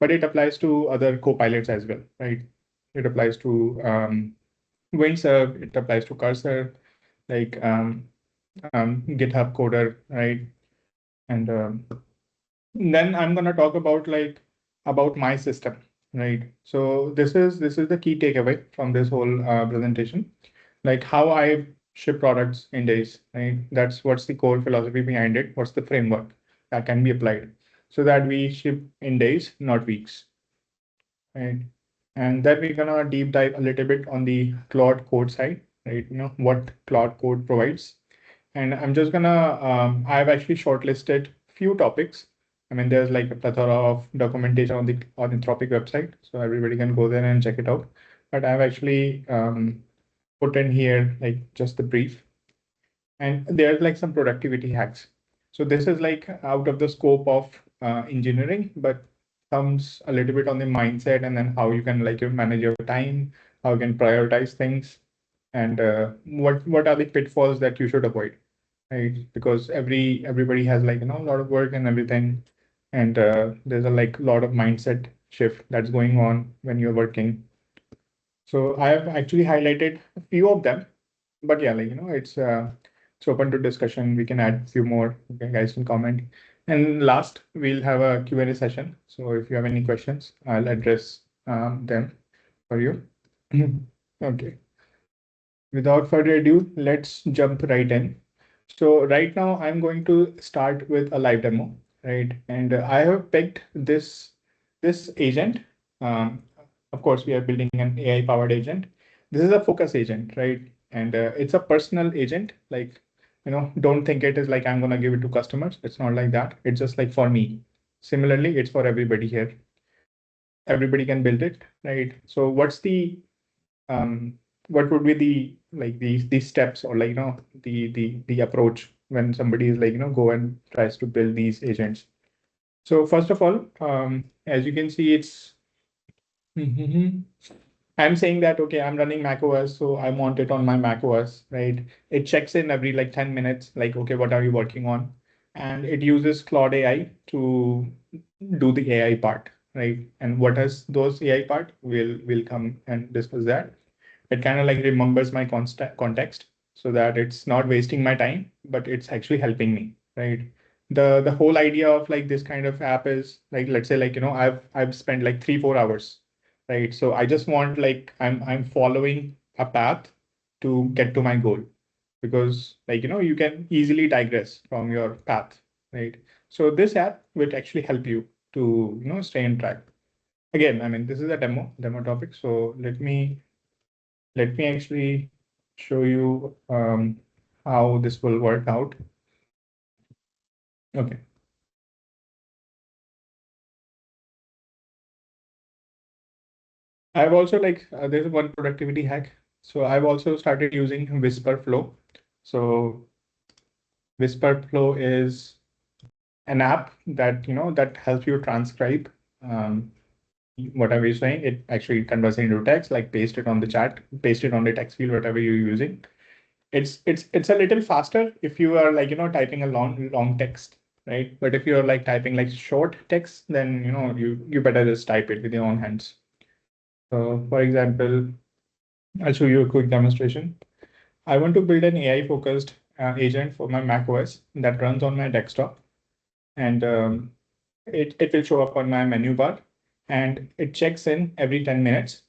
but it applies to other co-pilots as well, right? It applies to Windsurf, it applies to Cursor, like GitHub Coder, right? And then I'm gonna talk about about my system, right? So this is the key takeaway from this whole presentation, like how I ship products in days, right? That's what's the core philosophy behind it. What's the framework that can be applied so that we ship in days, not weeks, right? And then we're gonna deep dive a little bit on the Claude Code side, right? What Claude Code provides. And I'm just gonna, I've actually shortlisted few topics. I mean, there's like a plethora of documentation on the Anthropic website, so everybody can go there and check it out. But I've actually put in here like just the brief. And there's like some productivity hacks. So this is like out of the scope of engineering, but comes a little bit on the mindset and then how you can like you manage your time, how you can prioritize things, and what are the pitfalls that you should avoid, right? Because everybody has like a lot of work and everything, and there's a like lot of mindset shift that's going on when you're working. So I have actually highlighted a few of them, but yeah, like it's open to discussion. We can add a few more. You guys can comment. And last, we'll have a Q&A session. So if you have any questions, I'll address them for you. Okay. Without further ado, let's jump right in. So right now, I'm going to start with a live demo, right? And I have picked this agent. Um, of course, we are building an AI-powered agent. This is a focus agent, right? And it's a personal agent. Like, don't think it is like I'm gonna give it to customers. It's not like that. It's just like for me. Similarly, it's for everybody here. Everybody can build it, right? So um, what would be the like these steps or like the approach when somebody is like go and tries to build these agents? So first of all, as you can see, it's I'm saying that okay, I'm running Mac OS, so I want it on my Mac OS, right? It checks in every like 10 minutes, like okay, what are you working on? And it uses Claude AI to do the AI part, right? And what is those AI part? We'll come and discuss that. It kind of like remembers my context so that it's not wasting my time, but it's actually helping me, right? The whole idea of like this kind of app is like, let's say like, I've spent like 3-4 hours, right? So I just want like, I'm following a path to get to my goal because like, you can easily digress from your path, right? So this app will actually help you to, stay in track. Again, I mean, this is a demo topic. So let me actually show you how this will work out. Okay. I've also like, there's one productivity hack. So I've also started using Whisper Flow. So Whisper Flow is an app that, that helps you transcribe whatever you're saying. It actually converts it into text, like paste it on the chat, paste it on the text field, whatever you're using. It's a little faster if you are like typing a long text, right? But if you're like typing like short text, then you better just type it with your own hands. So for example, I'll show you a quick demonstration. I want to build an AI focused agent for my Mac OS that runs on my desktop, and it will show up on my menu bar, and it checks in every 10 minutes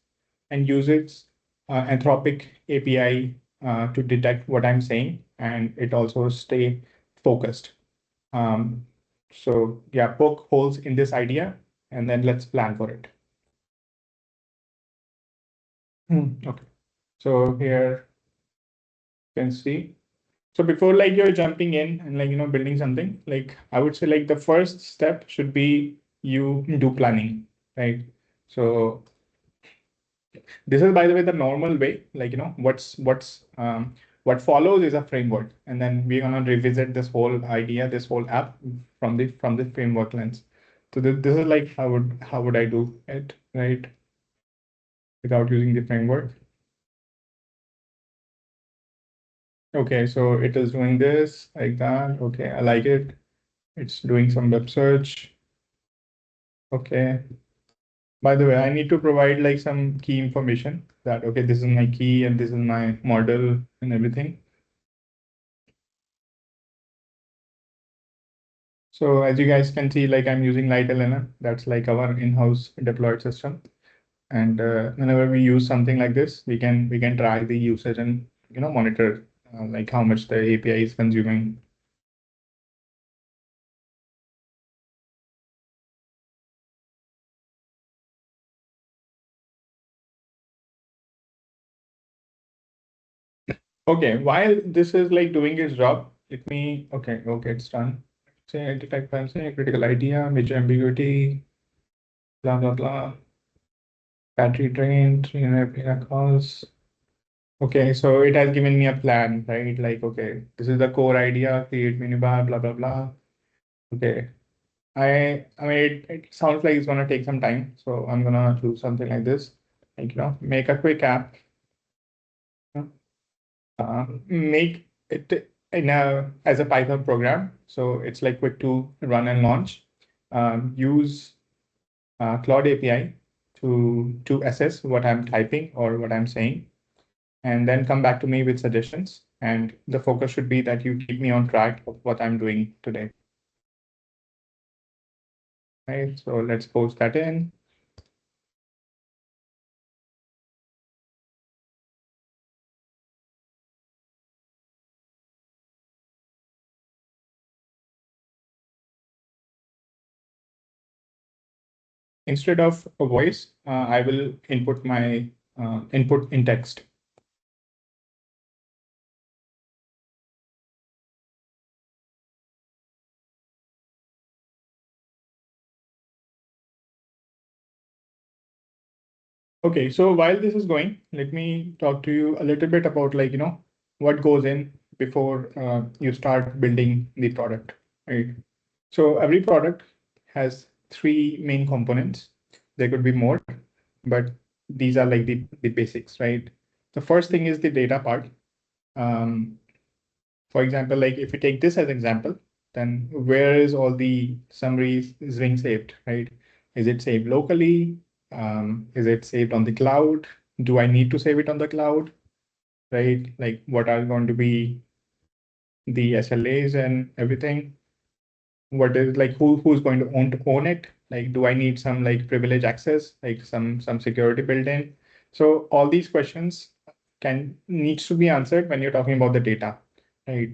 and uses Anthropic API to detect what I'm saying, and it also stay focused. So yeah, poke holes in this idea, and then let's plan for it. Okay. So here you can see. So before like you're jumping in and like building something, like I would say like the first step should be you do planning, right? So this is, by the way, the normal way. Like what follows is a framework, and then we're gonna revisit this whole idea, this whole app from the framework lens. So this is like how would I do it, right? Without using the framework. Okay, so it is doing this like that. Okay, I like it. It's doing some web search. Okay. By the way, I need to provide like some key information that, okay, this is my key and this is my model and everything. So as you guys can see, like I'm using LightLN. That's like our in-house deployed system. And whenever we use something like this, we can track the usage and monitor like how much the API is consuming. Okay, while this is like doing its job, let me okay, it's done. Say identify fancy, critical idea, major ambiguity, blah blah blah. Battery drain, 300 calls. Okay, so it has given me a plan, right? Like, okay, this is the core idea, create minibar, blah blah blah. Okay, I mean, it sounds like it's gonna take some time, so I'm gonna do something like this, like make a quick app, make it in a as a Python program, so it's like quick to run and launch. Use Cloud API to assess what I'm typing or what I'm saying, and then come back to me with suggestions. And the focus should be that you keep me on track of what I'm doing today. Right, so let's post that in. Instead of a voice, I will input my input in text. Okay, so while this is going, let me talk to you a little bit about like, what goes in before you start building the product, right? So every product has three main components. There could be more, but these are like the basics, right? The first thing is the data part. Um, for example, like if you take this as example, then where is all the summaries is being saved, right? Is it saved locally? Is it saved on the cloud? Do I need to save it on the cloud, right? Like what are going to be the SLAs and everything? What is like who's going to own it? Like, do I need some like privilege access, like some security built in? So all these questions can needs to be answered when you're talking about the data, right?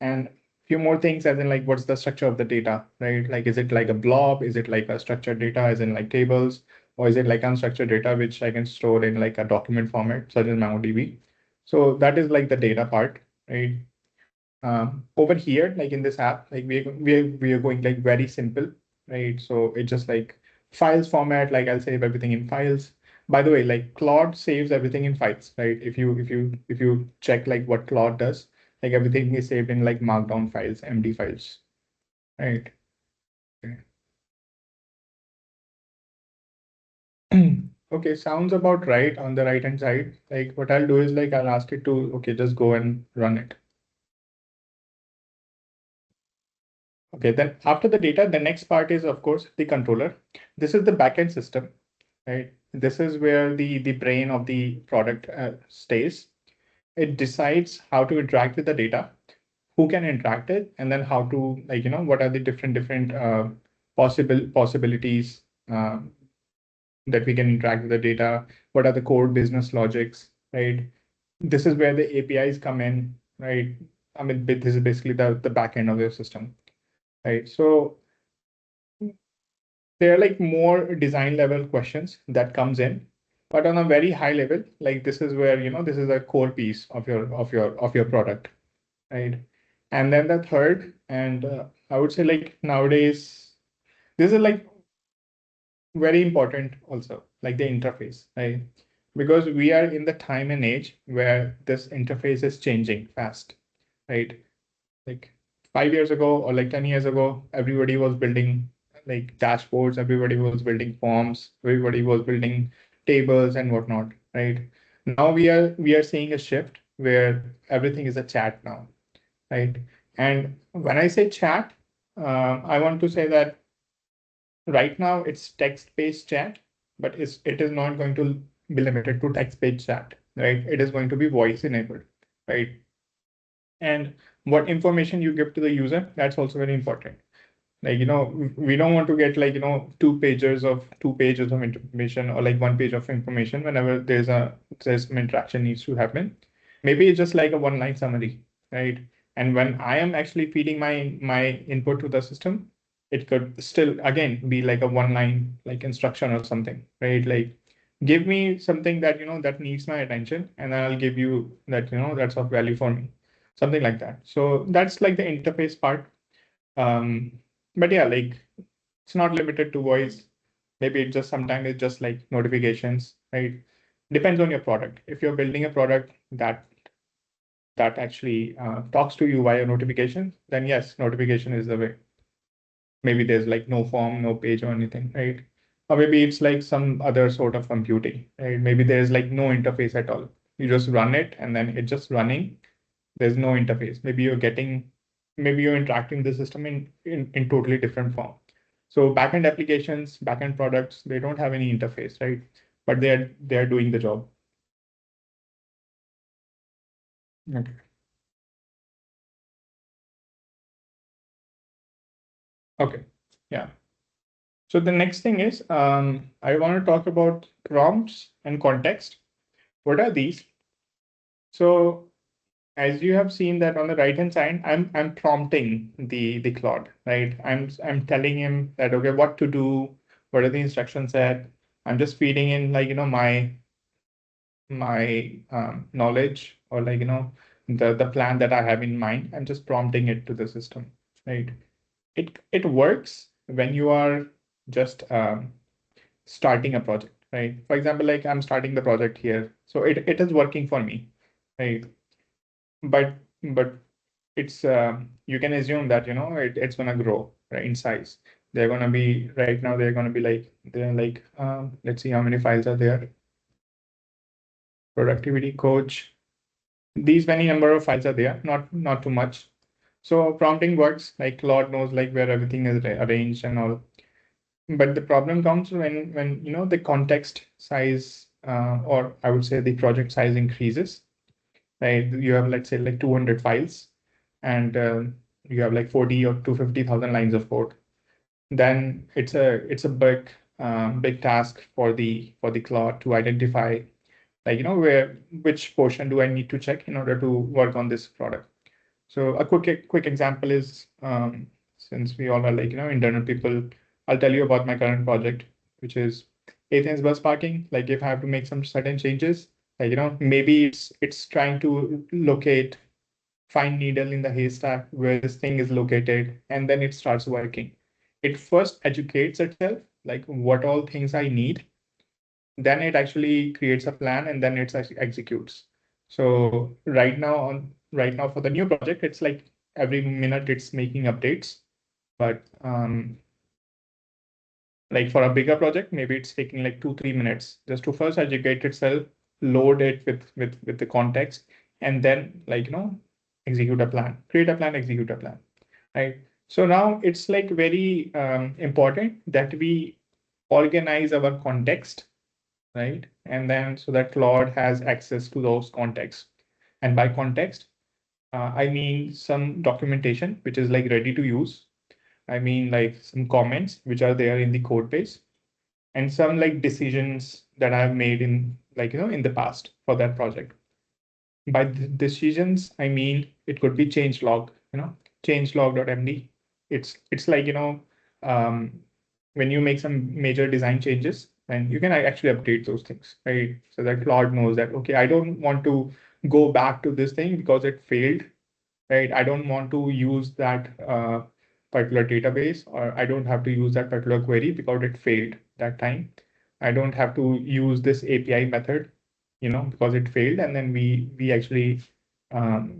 And few more things as in like what's the structure of the data, right? Like is it like a blob? Is it like a structured data as in like tables? Or is it like unstructured data which I can store in like a document format such as MongoDB? So that is like the data part, right? Over here, like in this app, like we are going like very simple, right? So it just like files format, like I'll save everything in files. By the way, like Claude saves everything in files, right? If you check like what Claude does, like everything is saved in like markdown files, MD files, right? Okay. Okay, sounds about right on the right hand side. Like what I'll do is like I'll ask it to, okay, just go and run it. Okay, then after the data, the next part is, of course, the controller. This is the backend system, right? This is where the brain of the product stays. It decides how to interact with the data, who can interact it, and then how to, like, what are the different possibilities uh, that we can interact with the data? What are the core business logics, right? This is where the APIs come in, right? I mean, this is basically the back end of your system, right? So there are like more design level questions that comes in, but on a very high level, like this is where this is a core piece of your product, right? And then the third, and I would say like nowadays this is like very important also, like the interface, right? Because we are in the time and age where this interface is changing fast, right? Like 5 years ago or like 10 years ago, everybody was building like dashboards, everybody was building forms, everybody was building tables and whatnot, right? Now we are seeing a shift where everything is a chat now, right? And when I say chat, I want to say that right now it's text-based chat, but it is not going to be limited to text-based chat, right? It is going to be voice enabled, right? And what information you give to the user, that's also very important. Like, we don't want to get like, two pages of information, or like one page of information whenever there's some interaction needs to happen. Maybe it's just like a one line summary, right? And when I am actually feeding my input to the system, it could still again be like a one line like instruction or something, right? Like, give me something that that needs my attention, and then I'll give you that, that's of value for me, something like that. So that's like the interface part. um, but yeah, like, it's not limited to voice. Maybe it just sometimes it's just like notifications, right? Depends on your product. If you're building a product that actually talks to you via notifications, then yes, notification is the way. Maybe there's like no form, no page or anything, right? Or maybe it's like some other sort of computing, right? Maybe there's like no interface at all. You just run it and then it's just running. There's no interface. Maybe you're interacting with the system in totally different form. So backend applications, backend products, they don't have any interface, right? But they're doing the job. Okay. Okay. Yeah. So the next thing is, I want to talk about prompts and context. What are these? So as you have seen that on the right hand side, I'm prompting the Claude, right? I'm telling him that, okay, what to do, what are the instruction set. I'm just feeding in like my knowledge, or like the plan that I have in mind. I'm just prompting it to the system, right? It works when you are just starting a project, right? For example, like I'm starting the project here, so it is working for me, right? But it's you can assume that it's gonna grow, right, in size. They're gonna be right now. They're like let's see how many files are there. Productivity coach. These many number of files are there, not too much. So prompting works. Like Claude knows like where everything is arranged and all. But the problem comes when the context size, or I would say the project size increases. Right? You have, let's say, like 200 files, and you have like 40 or 250,000 lines of code. Then it's a big task for the Claude to identify, like which portion do I need to check in order to work on this product. So a quick example is, since we all are like internal people, I'll tell you about my current project, which is Athens bus parking. Like, if I have to make some certain changes, like maybe it's trying to find needle in the haystack where this thing is located, and then it starts working. It first educates itself, like what all things I need, then it actually creates a plan, and then it actually executes. So right now for the new project, it's like every minute it's making updates. But like for a bigger project, maybe it's taking like 2-3 minutes just to first educate itself, load it with the context, and then like execute a plan, create a plan, execute a plan, right? So now it's like very important that we organize our context, right? And then so that Claude has access to those contexts. And by context, I mean some documentation which is like ready to use. I mean like some comments which are there in the code base, and some like decisions that I've made in like in the past for that project. By decisions, I mean it could be change log, change log.md. It's like um, when you make some major design changes, and you can actually update those things, right? So that Claude knows that, okay, I don't want to go back to this thing because it failed, right? I don't want to use that particular database, or I don't have to use that particular query because it failed that time. I don't have to use this API method, because it failed, and then we actually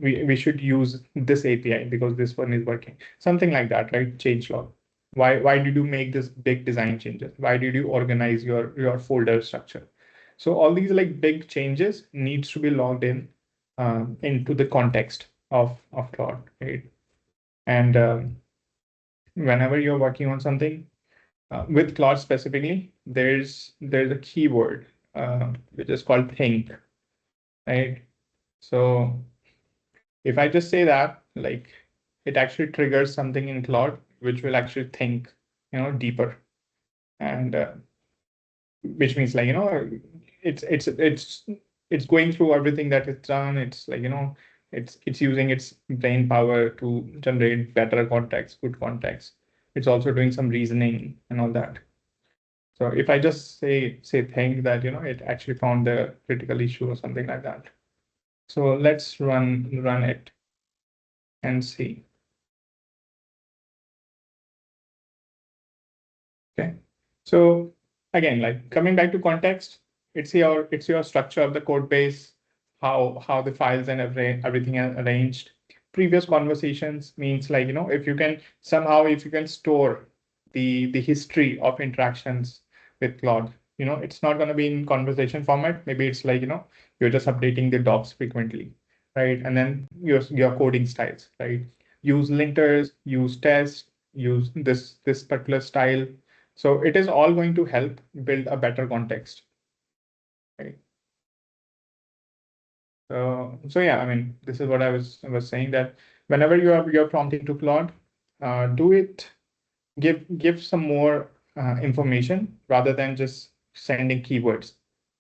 we should use this API because this one is working. Something like that, right? Change log. Why did you make this big design changes? Why did you organize your folder structure? So all these like big changes needs to be logged into the context of Claude, right? And whenever you're working on something, with Claude specifically, there's a keyword which is called think, right? So if I just say that, like, it actually triggers something in Claude which will actually think, deeper, and which means, like, it's going through everything that it's done. It's like, it's using its brain power to generate better context, good context. It's also doing some reasoning and all that. So if I just say think that, it actually found the critical issue or something like that. So let's run it and see. Okay. So again, like, coming back to context, it's your structure of the code base, how the files and everything are arranged. Previous conversations means, like, if you can store the history of interactions with Claude. It's not going to be in conversation format. Maybe it's like, you're just updating the docs frequently, right? And then your coding styles, right? Use linters, use tests, use this particular style. So it is all going to help build a better context, right? So yeah, I mean, this is what I was saying, that whenever you're prompting to Claude, do it, give some more information rather than just sending keywords.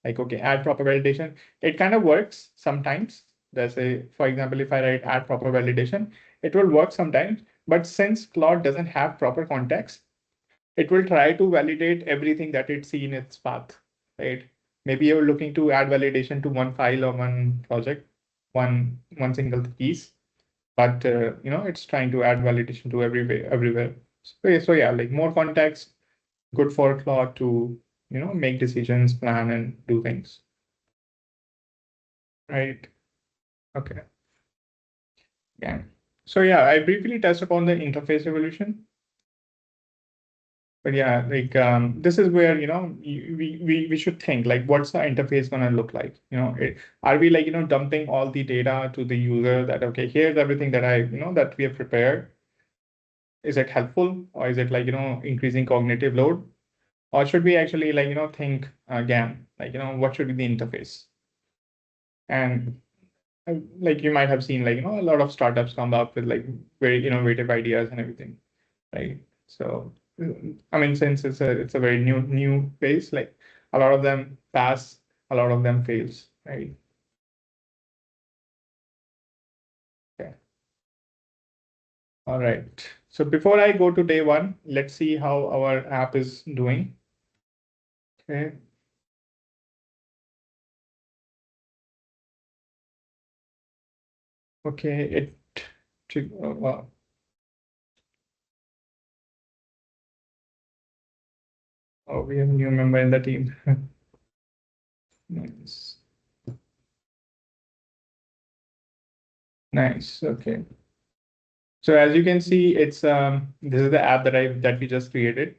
Like, okay, add proper validation. It kind of works sometimes. For example, if I write add proper validation, it will work sometimes. But since Claude doesn't have proper context, it will try to validate everything that it see in its path, right? Maybe you're looking to add validation to one file or one project, one single piece, but it's trying to add validation to everywhere. So yeah, like, more context, good for Claude to make decisions, plan, and do things, right? Okay. Yeah. So yeah, I briefly touched upon the interface evolution. But yeah, like, this is where, we should think, like, what's the interface going to look like? Are we, like, dumping all the data to the user that, okay, here's everything that we have prepared. Is it helpful, or is it, like, increasing cognitive load? Or should we actually, like, think again, like, what should be the interface? And like, you might have seen, like, a lot of startups come up with, like, very innovative ideas and everything, right? So, I mean, since it's a very new phase, like, a lot of them pass, a lot of them fails, right? Okay. All right. So before I go to day one, let's see how our app is doing. Okay. Okay. Oh, wow. Oh, we have a new member in the team. Nice. Nice. Okay. So as you can see, it's this is the app that we just created,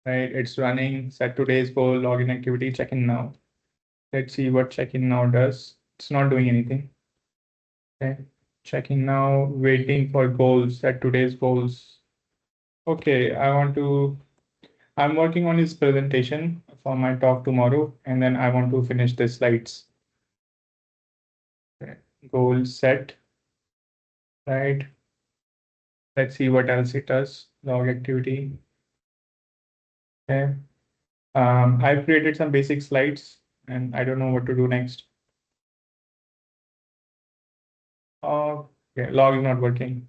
right? It's running, set today's goal, login activity, check in now. Let's see what check in now does. It's not doing anything. Okay. Checking now, waiting for goals, set today's goals. Okay, I'm working on his presentation for my talk tomorrow, and then I want to finish the slides. Okay. Goal set, right? Let's see what else it does. Log activity. Okay. I've created some basic slides, and I don't know what to do next. Okay, log is not working.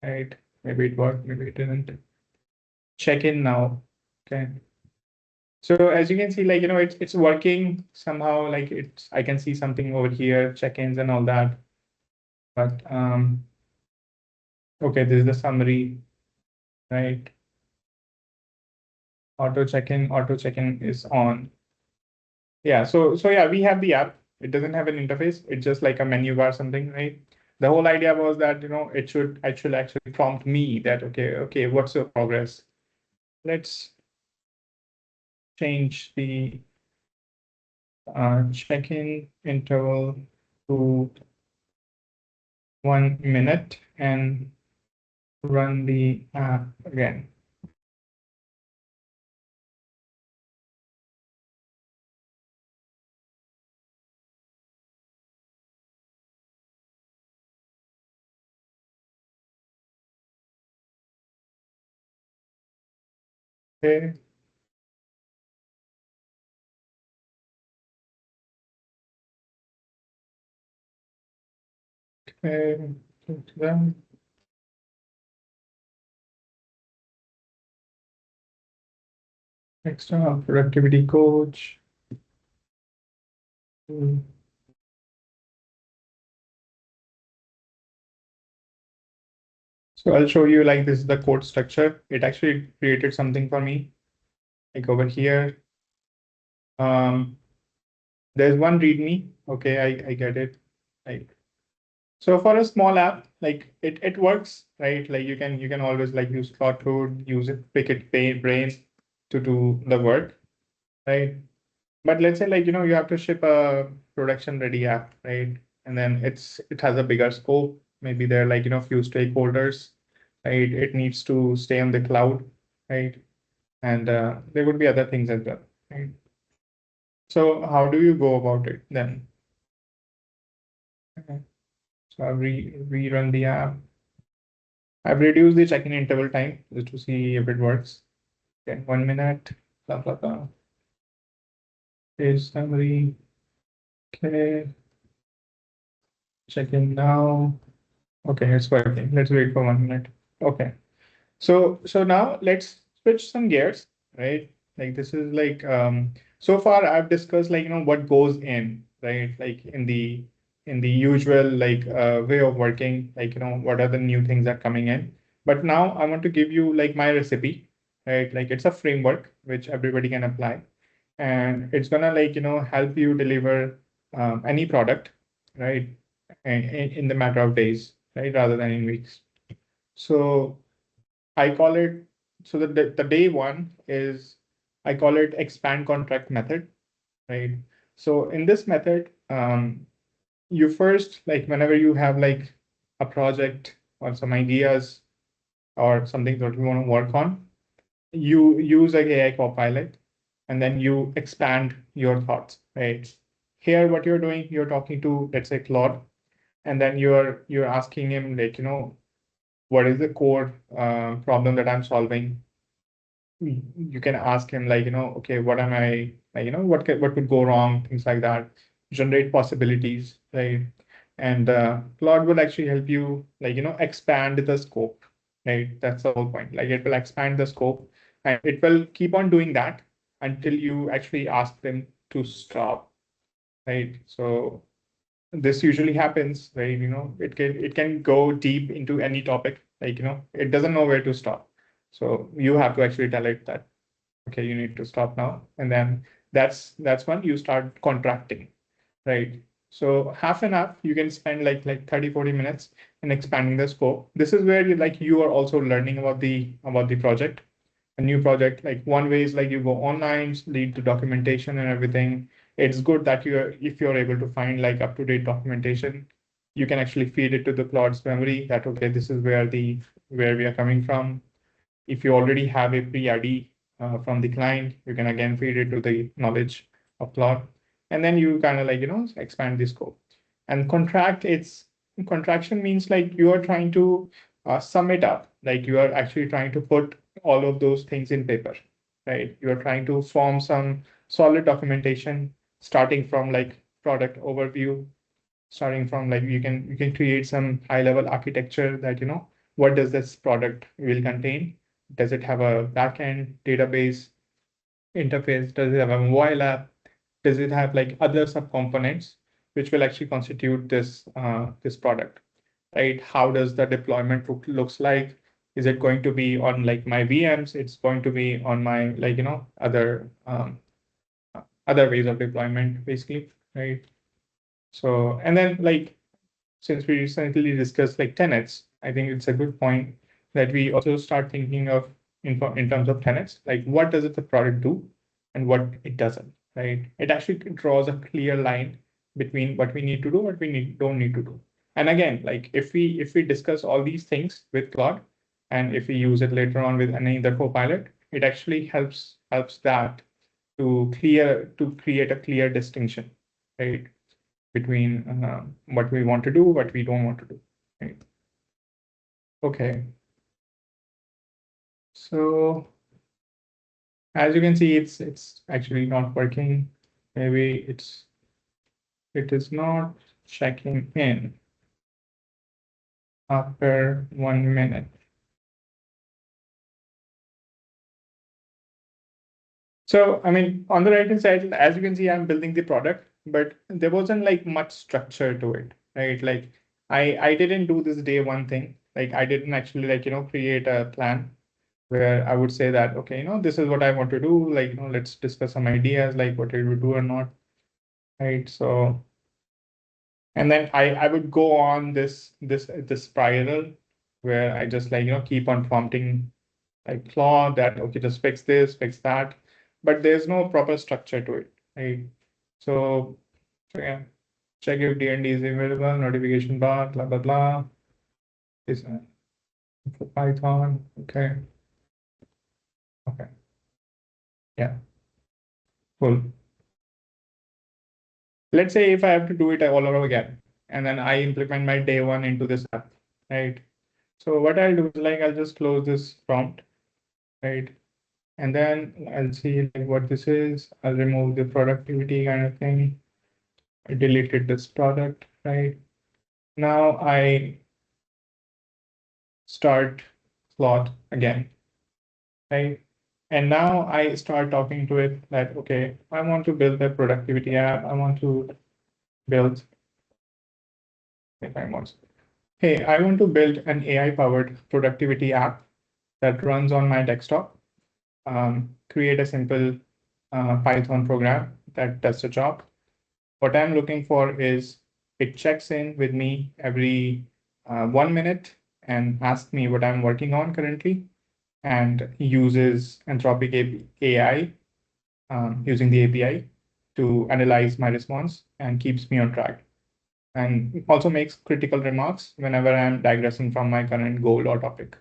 Right. Maybe it worked, maybe it didn't. Check in now. Okay. So as you can see, like, it's working somehow. Like, I can see something over here, check-ins and all that. But okay, this is the summary, right? Auto check-in is on. Yeah. So yeah, we have the app. It doesn't have an interface. It's just like a menu bar, something, right? The whole idea was that, it should actually prompt me that, okay, what's your progress? Let's change the check-in interval to 1 minute and run the app again. Okay. Okay. Then next up, productivity coach. Hmm. So I'll show you like this is the code structure. It actually created something for me. Like over here, um, there's one README. Okay, I get it. Like so for a small app, like it works, right? Like you can always like use Claude Code, use it, pick it, pay brain to do the work, right? But let's say like you have to ship a production ready app, right? And then it has a bigger scope. Maybe there are like few stakeholders, right? It needs to stay on the cloud, right? And there would be other things as well, right? So how do you go about it then? Okay. So I rerun the app. I've reduced the check-in interval time just to see if it works. Okay, 1 minute, blah blah blah. Page summary. Okay, check in now. Okay, it's working. Let's wait for 1 minute. Okay. So now let's switch some gears, right? Like this is like so far I've discussed like what goes in, right? Like in the usual like way of working, like what are the new things that are coming in. But now I want to give you like my recipe, right? Like it's a framework which everybody can apply, and it's gonna like help you deliver any product, right? In the matter of days, right? Rather than in weeks. So I call it, so the day one is, I call it expand contract method, right? So in this method, you first, like whenever you have like a project or some ideas or something that you want to work on, you use like AI Copilot and then you expand your thoughts, right? Here, what you're doing, you're talking to, let's say, Claude, and then you're asking him like, what is the core problem that I'm solving? You can ask him like, okay, what am I like, what could go wrong, things like that, generate possibilities, right? And Claude will actually help you like, expand the scope, right? That's the whole point. Like it will expand the scope and it will keep on doing that until you actually ask them to stop, right? So this usually happens where it can go deep into any topic, like it doesn't know where to stop. So you have to actually tell it that okay, you need to stop now. And then that's when you start contracting, right? So half an hour, you can spend like 30-40 minutes in expanding the scope. This is where you are also learning about the project, a new project. Like one way is like you go online, lead to documentation and everything. It's good that if you're able to find like up-to-date documentation, you can actually feed it to the Claude's memory that okay, this is where we are coming from. If you already have a pre-ID from the client, you can again feed it to the knowledge of Claude, and then you kind of like expand the scope. And contraction means like you are trying to sum it up, like you are actually trying to put all of those things in paper, right? You are trying to form some solid documentation, starting from like product overview, starting from like you can create some high level architecture that what does this product will contain. Does it have a backend database interface? Does it have a mobile app? Does it have like other subcomponents which will actually constitute this product, right? How does the deployment looks like? Is it going to be on like my VMs? It's going to be on my like other ways of deployment basically, right? So and then like since we recently discussed like tenets, I think it's a good point that we also start thinking of in terms of tenets, like what does it the product do and what it doesn't, right? It actually draws a clear line between what we need to do, what don't need to do. And again, like if we discuss all these things with Claude, and if we use it later on with any other copilot, it actually helps that to create a clear distinction, right? Between what we want to do, what we don't want to do. Right? Okay. So As you can see, it's actually not working. Maybe it is not checking in after 1 minute. So, I mean, on the right-hand side, as you can see, I'm building the product, but there wasn't like much structure to it, right? Like I didn't do this day one thing. Like I didn't actually like, create a plan where I would say that, okay, this is what I want to do. Like, let's discuss some ideas, like what did we do or not, right? So, and then I would go on this spiral where I just like, keep on prompting like Claude that, okay, just fix this, fix that, but there's no proper structure to it, right? So yeah, check if DND is available, notification bar, blah, blah, blah. Is for Python. Okay. Okay. Yeah. Cool. Let's say if I have to do it all over again, and then I implement my day one into this app, right? So what I'll do is like I'll just close this prompt, right? And then I'll see like what this is. I'll remove the productivity kind of thing. I deleted this product, right? Now I start Claude again, right? And now I start talking to it that, okay, I want to build a productivity app. I want to build, if I want, hey, I want to build an AI-powered productivity app that runs on my desktop. Create a simple Python program that does the job. What I'm looking for is it checks in with me every 1 minute and asks me what I'm working on currently and uses Anthropic AI using the API to analyze my response and keeps me on track. And also makes critical remarks whenever I'm digressing from my current goal or topic.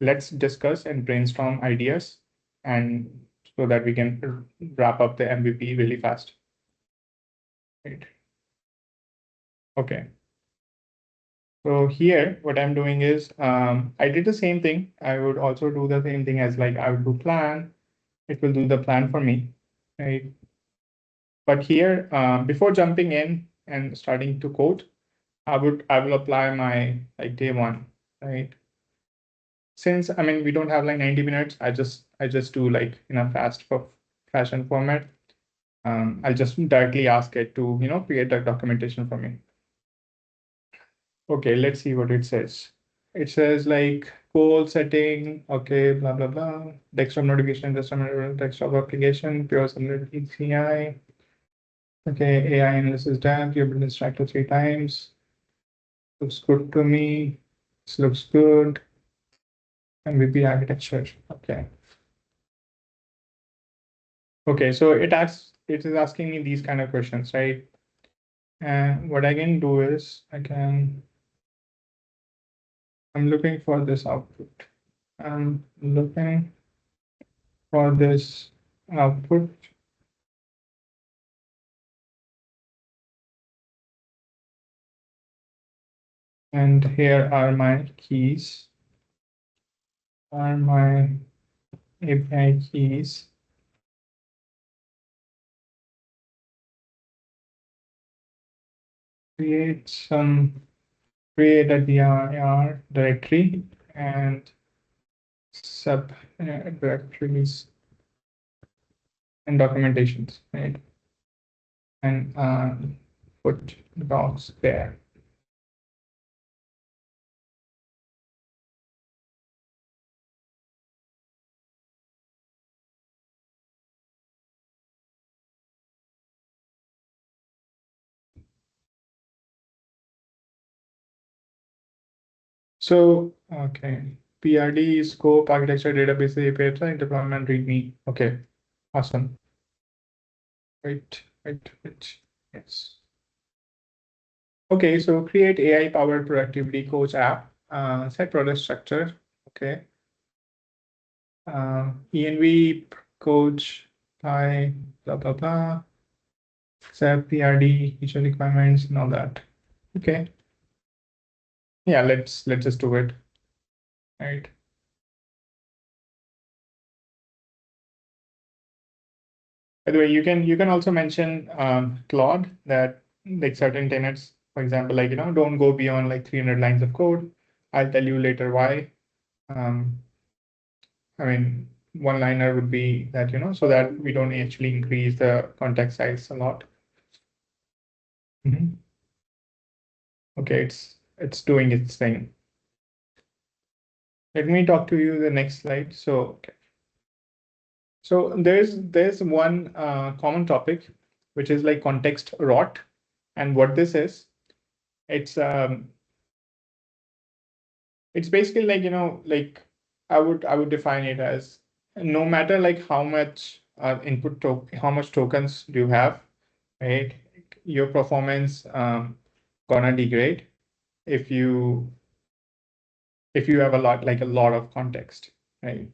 Let's discuss and brainstorm ideas and so that we can wrap up the MVP really fast. Right. Okay. So here, what I'm doing is I did the same thing. I would also do the same thing as like I would do plan. It will do the plan for me, right? But here, before jumping in and starting to code, I will apply my like day one, right? Since I mean we don't have like 90 minutes, I just do like in a fashion format. I'll just directly ask it to create a documentation for me. Okay, let's see what it says. It says like goal setting, okay, blah blah blah. Desktop notification, desktop application, pure similarity CI. Okay, AI analysis done. You've been distracted 3 times. Looks good to me. This looks good. MVP architecture. Okay. Okay, so it is asking me these kind of questions, right? And what I can do is I'm looking for this output. I'm looking for this output. And here are my keys, are my API keys. Create a dir directory and sub directories and documentations, right? And put docs there. So, okay, PRD, scope, architecture, database, API, deployment, README. Okay, awesome. Wait. Yes. Okay, so create AI-powered productivity coach app. Set product structure. Okay. ENV coach, Pi, blah, blah, blah. Set PRD, feature requirements, and all that. Okay. Yeah, let's just do it. Right. By the way, you can also mention Claude that like certain tenets, for example, like don't go beyond like 300 lines of code. I'll tell you later why. Um, I mean, one liner would be that so that we don't actually increase the context size a lot. Mhm. Okay, it's doing its thing. Let me talk to you the next slide. So, okay. So there's one common topic, which is like context rot, and what this is, it's it's basically like like I would define it as no matter like how much how much tokens do you have, right? Your performance gonna degrade if you have a lot of context, right?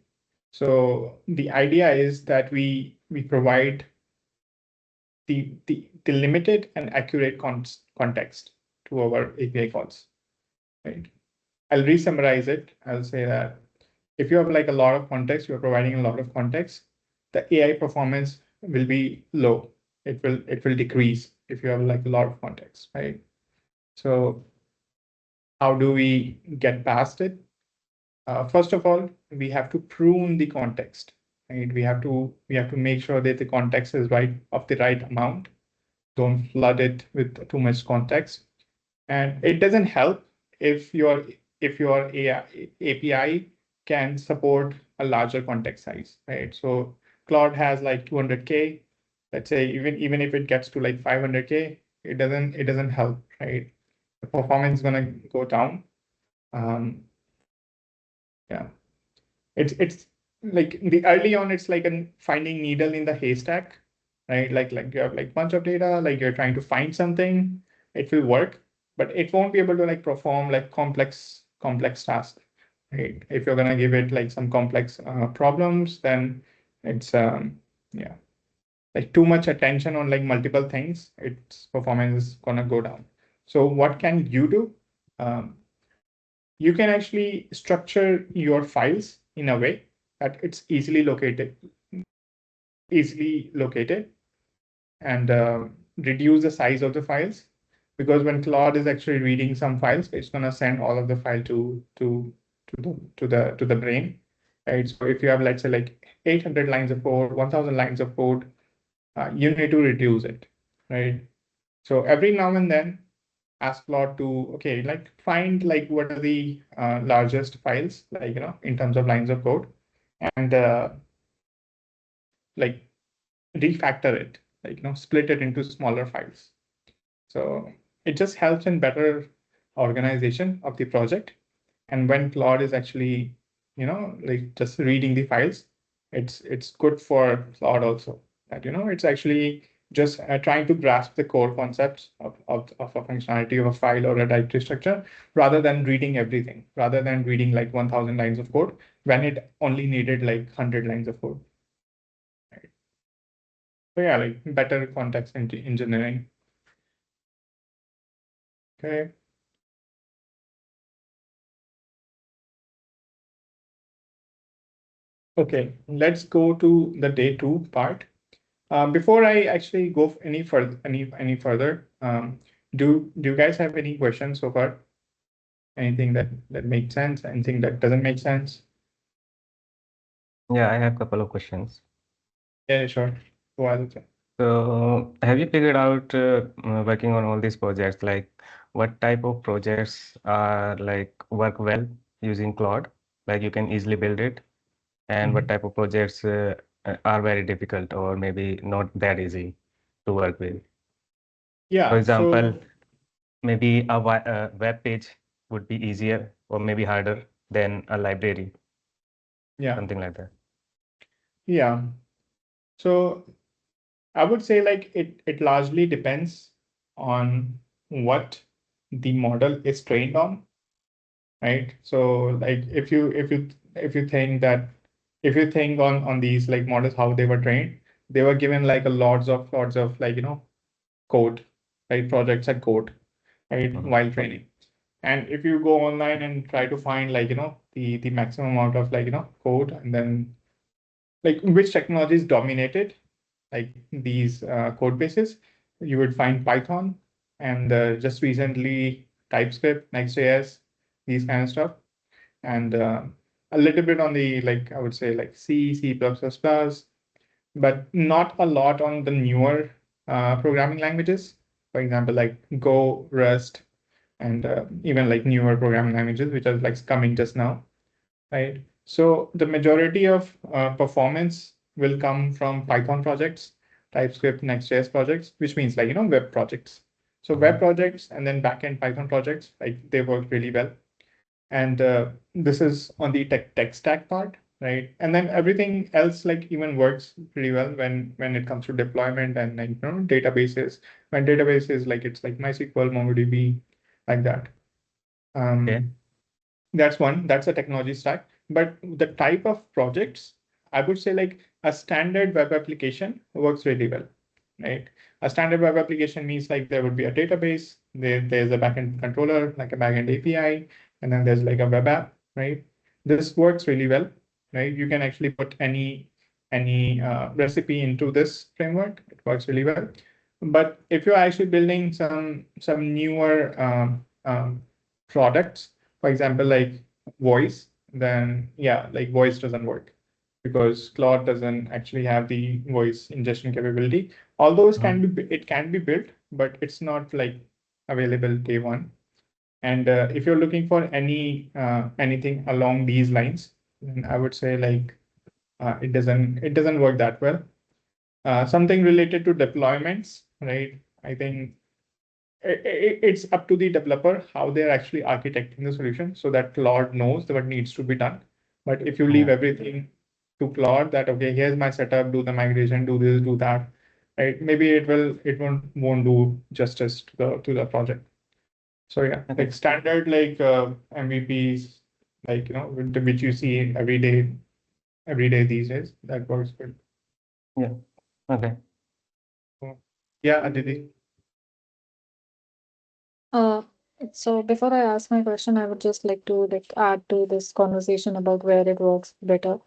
So the idea is that we provide the limited and accurate context to our API calls, right? I'll re-summarize it. I'll say that if you have like a lot of context, you're providing a lot of context, the AI performance will be low. It will decrease if you have like a lot of context, right? So how do we get past it? First of all, we have to prune the context, right? We have to make sure that the context is right of the right amount. Don't flood it with too much context. And it doesn't help if your AI, API can support a larger context size, right? So Claude has like 200K. Let's say even if it gets to like 500K, it doesn't help, right? The performance is gonna go down. Um, yeah. It's like the early on, it's like a finding needle in the haystack, right? Like you have like bunch of data, like you're trying to find something, it will work, but it won't be able to like perform like complex tasks, right? If you're gonna give it like some complex problems, then it's yeah, like too much attention on like multiple things, its performance is gonna go down. So what can you do? Um, you can actually structure your files in a way that it's easily located and reduce the size of the files, because when Claude is actually reading some files, it's going to send all of the file to the brain, right? So if you have, let's say, like 800 lines of code, 1000 lines of code, you need to reduce it, right? So every now and then ask Claude to, okay, like find like what are the largest files, like in terms of lines of code, and like refactor it, like split it into smaller files. So it just helps in better organization of the project. And when Claude is actually like just reading the files, it's good for Claude also, that it's actually just trying to grasp the core concepts of a functionality of a file or a directory structure, rather than reading everything, rather than reading like 1000 lines of code when it only needed like 100 lines of code, right? So yeah, like better context engineering. Okay. Okay, let's go to the day 2 part. Before I actually go any further, do you guys have any questions so far? Anything that makes sense? Anything that doesn't make sense? Yeah, I have a couple of questions. Yeah, sure. Go ahead. So, have you figured out working on all these projects, like what type of projects are like work well using Claude, like you can easily build it, and what Mhm. type of projects are very difficult or maybe not that easy to work with? For Yeah. example, So maybe a web page would be easier or maybe harder than a library, yeah, something like that. yeah. So I would say like it largely depends on what the model is trained on, right? So like if you think that if you think on these like models how they were trained, they were given like a lots of like code, right? Projects and code, right? Mhm. While training. And if you go online and try to find like the maximum amount of like code, and then like which technology is dominated, like these code bases, you would find Python and just recently TypeScript, Next.js, these kind of stuff, and a little bit on the like I would say like C, C++, but not a lot on the newer programming languages. For example, like Go, Rust, and even like newer programming languages, which are like coming just now, right? So the majority of performance will come from Python projects, TypeScript, Next.js projects, which means like, web projects. So web projects and then backend Python projects, like they work really well. And this is on the tech stack part, right? And then everything else like even works pretty well when it comes to deployment and like, databases. When databases like it's like MySQL, MongoDB, like that. Okay. That's a technology stack. But the type of projects, I would say like a standard web application works really well, right? A standard web application means like there would be a database, there's a backend controller, like a backend API, and then there's like a web app, right? This works really well, right? You can actually put any recipe into this framework. It works really well. But if you're actually building some newer products, for example, like voice, then yeah, like voice doesn't work because Claude doesn't actually have the voice ingestion capability. Although it can be built, but it's not like available day one. And if you're looking for anything along these lines, then I would say like it doesn't work that well. Something related to deployments, right? I think it's up to the developer how they're actually architecting the solution so that Claude knows what needs to be done. But if you leave Yeah. everything to Claude, that okay, here's my setup, do the migration, do this, do that, right? Maybe it won't do justice to the project. So yeah, Okay. like standard like MVPs, like which you see every day these days, that works good. Yeah. Okay. So, yeah, Aditi. Uh, so before I ask my question, I would just like to like add to this conversation about where it works better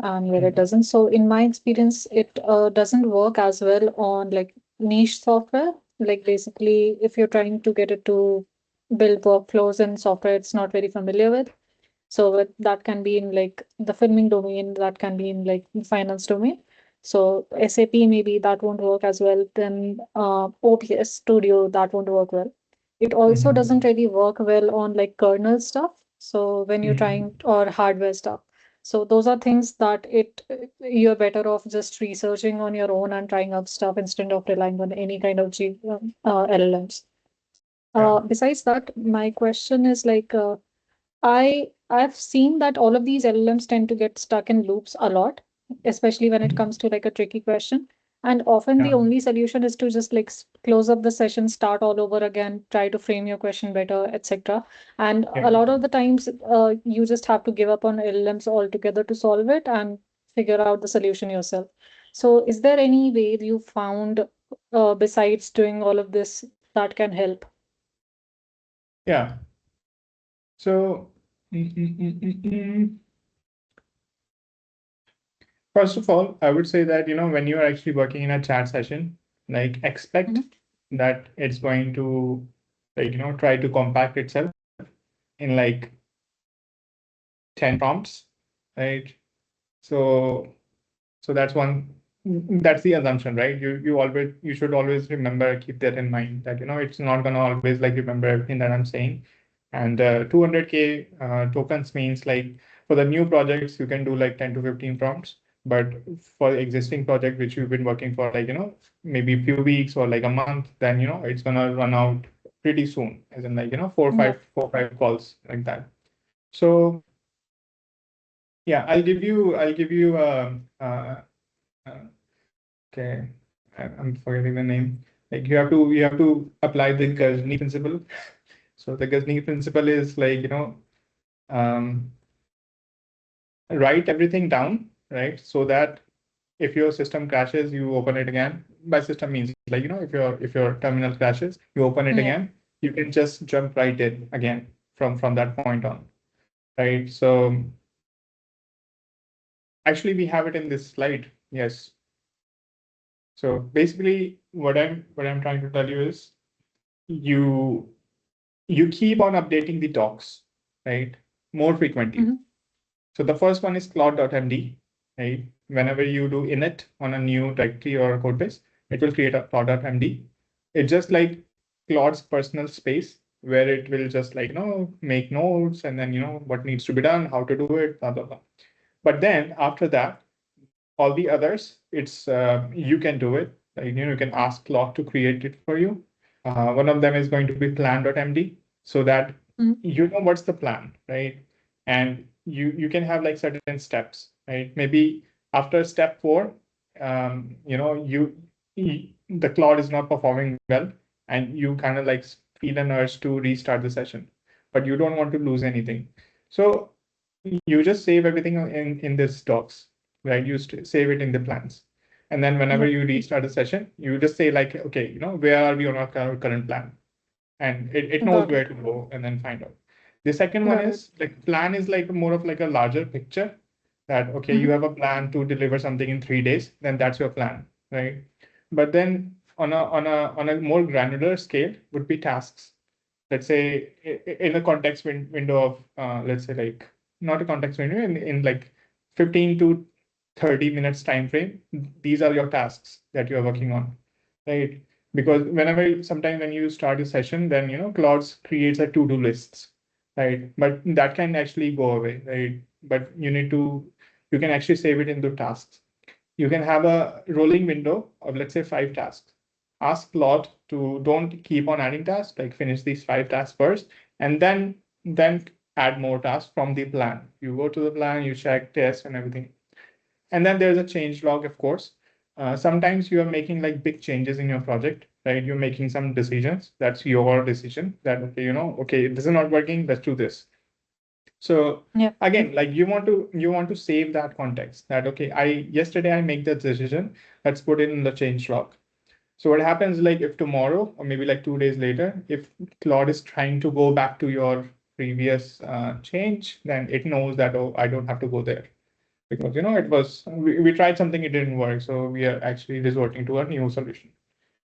and where it Mhm. doesn't. So in my experience, it doesn't work as well on like niche software. Like basically, if you're trying to get it to build workflows in software it's not very familiar with. So that can be in like the filming domain, that can be in like finance domain. So SAP maybe that won't work as well. Then OBS Studio that won't work well. It also Mhm. doesn't really work well on like kernel stuff. So when you're Mhm. trying or hardware stuff. So those are things that you're better off just researching on your own and trying out stuff instead of relying on any kind of LLMs. Yeah. Besides that, my question is like I've seen that all of these LLMs tend to get stuck in loops a lot, especially when it Mhm. comes to like a tricky question. And often the Yeah. only solution is to just like close up the session, start all over again, try to frame your question better, etc. And Yeah. a lot of the times, you just have to give up on LLMs altogether to solve it and figure out the solution yourself. So, is there any way you found, besides doing all of this, that can help? Yeah. So, first of all, I would say that, when you are actually working in a chat session, like expect Mhm. that it's going to, like, try to compact itself in like 10 prompts, right? So, so that's the assumption, right? You should always remember, keep that in mind that, it's not gonna always like remember everything that I'm saying. And 200K tokens means like for the new projects, you can do like 10 to 15 prompts. But for the existing project, which you've been working for like, maybe a few weeks or like a month, then, it's gonna run out pretty soon, as in like, Yeah. four, five calls like that. So yeah, I'll give you uh, okay, I'm forgetting the name. Like you have to apply the Ghazni principle. So the Ghazni principle is like, um, write everything down, right? So that if your system crashes, you open it again. By system means like, if your terminal crashes, you open it Yeah. again, you can just jump right in again from that point on, right? So actually we have it in this slide. Yes. So basically, what I'm trying to tell you is you keep on updating the docs, right? More frequently. Mm-hmm. So the first one is cloud.md, right? Whenever you do init on a new directory or a code base, it will create a cloud.md. It's just like Claude's personal space where it will just like, make notes and then, what needs to be done, how to do it, blah, blah, blah. But then after that, all the others, it's you can do it. Like, you can ask Claude to create it for you. One of them is going to be plan.md so that Mm-hmm. you know what's the plan, right? And you can have like certain steps, right? Maybe after step 4, the Claude is not performing well, and you kind of like feel an urge to restart the session, but you don't want to lose anything. So you just save everything in this docs, right? You save it in the plans. And then whenever Yep. you restart a session, you just say like, okay, where are we on our current plan? And it knows Got where it. to go and then find out. The second one Got it. is like plan is like more of like a larger picture that, okay, Mm-hmm. you have a plan to deliver something in 3 days, then that's your plan, right? But then on a more granular scale would be tasks. Let's say in a context window of let's say like not a context window in like 15 to 30 minutes time frame, these are your tasks that you're working on, right? Because whenever sometimes when you start a session, then Claude creates a to-do lists, right? But that can actually go away, right? But you can actually save it into tasks. You can have a rolling window of, let's say, 5 tasks. Ask Claude to don't keep on adding tasks, like finish these 5 tasks first, and then add more tasks from the plan. You go to the plan, you check, test, and everything. And then there's a change log, of course. Sometimes you are making like big changes in your project, right? You're making some decisions. That's your decision that, okay, okay, this is not working, let's do this. So Yep. again, like you want to save that context that, okay, yesterday I make that decision, let's put it in the change log. So what happens, like if tomorrow or maybe like 2 days later, if Claude is trying to go back to your previous change, then it knows that, oh, I don't have to go there because we tried something, it didn't work, so we are actually resorting to a new solution.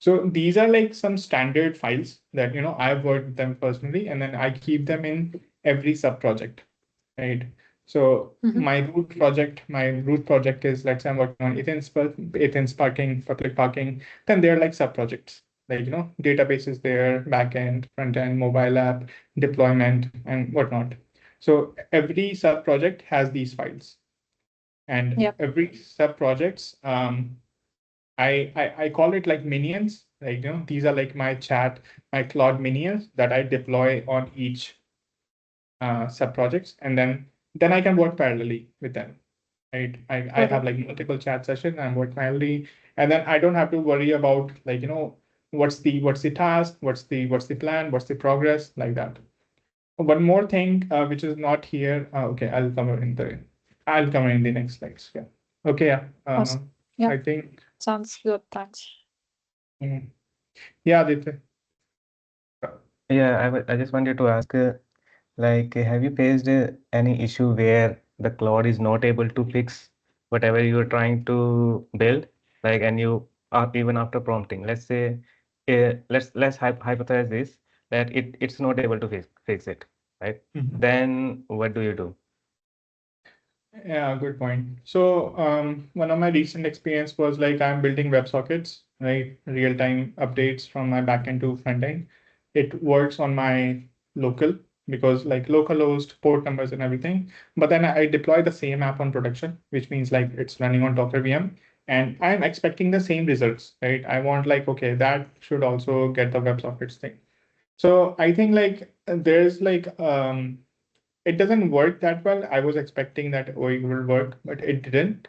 So these are like some standard files that I've worked with them personally, and then I keep them in every sub project, right? So Mm-hmm. my root project is, let's say I'm working on Athens parking, public parking. Then they're like sub projects, like databases there, backend, front end, mobile app, deployment, and whatnot. So every sub project has these files, and Yep. every sub projects I call it like minions. Like, these are like my Claude minions that I deploy on each sub projects, and then I can work parallelly with them. Right? I Got have it. like multiple chat sessions and work parallelly, and then I don't have to worry about like what's the task, what's the plan, what's the progress, like that. One more thing which is not here. Okay, I'll cover in the next slides. Yeah. Okay. Yeah. Awesome. Yep. I think. Sounds good. Thanks. mm, Yeah, Aditya. Yeah, I just wanted to ask, like, have you faced any issue where the Claude is not able to fix whatever you're trying to build? Like, and you are even after prompting, let's say, let's hypothesize this that it's not able to fix it, right? Mhm. Then what do you do? Yeah, good point. So, one of my recent experience was like I'm building WebSockets, right? Real-time updates from my backend to frontend. It works on my local because like localhost, port numbers and everything. But then I deploy the same app on production, which means like it's running on Docker VM, and I'm expecting the same results, right? I want like, okay, that should also get the WebSockets thing. So I think like there's like it doesn't work that well. I was expecting that, oh, it will work, but it didn't.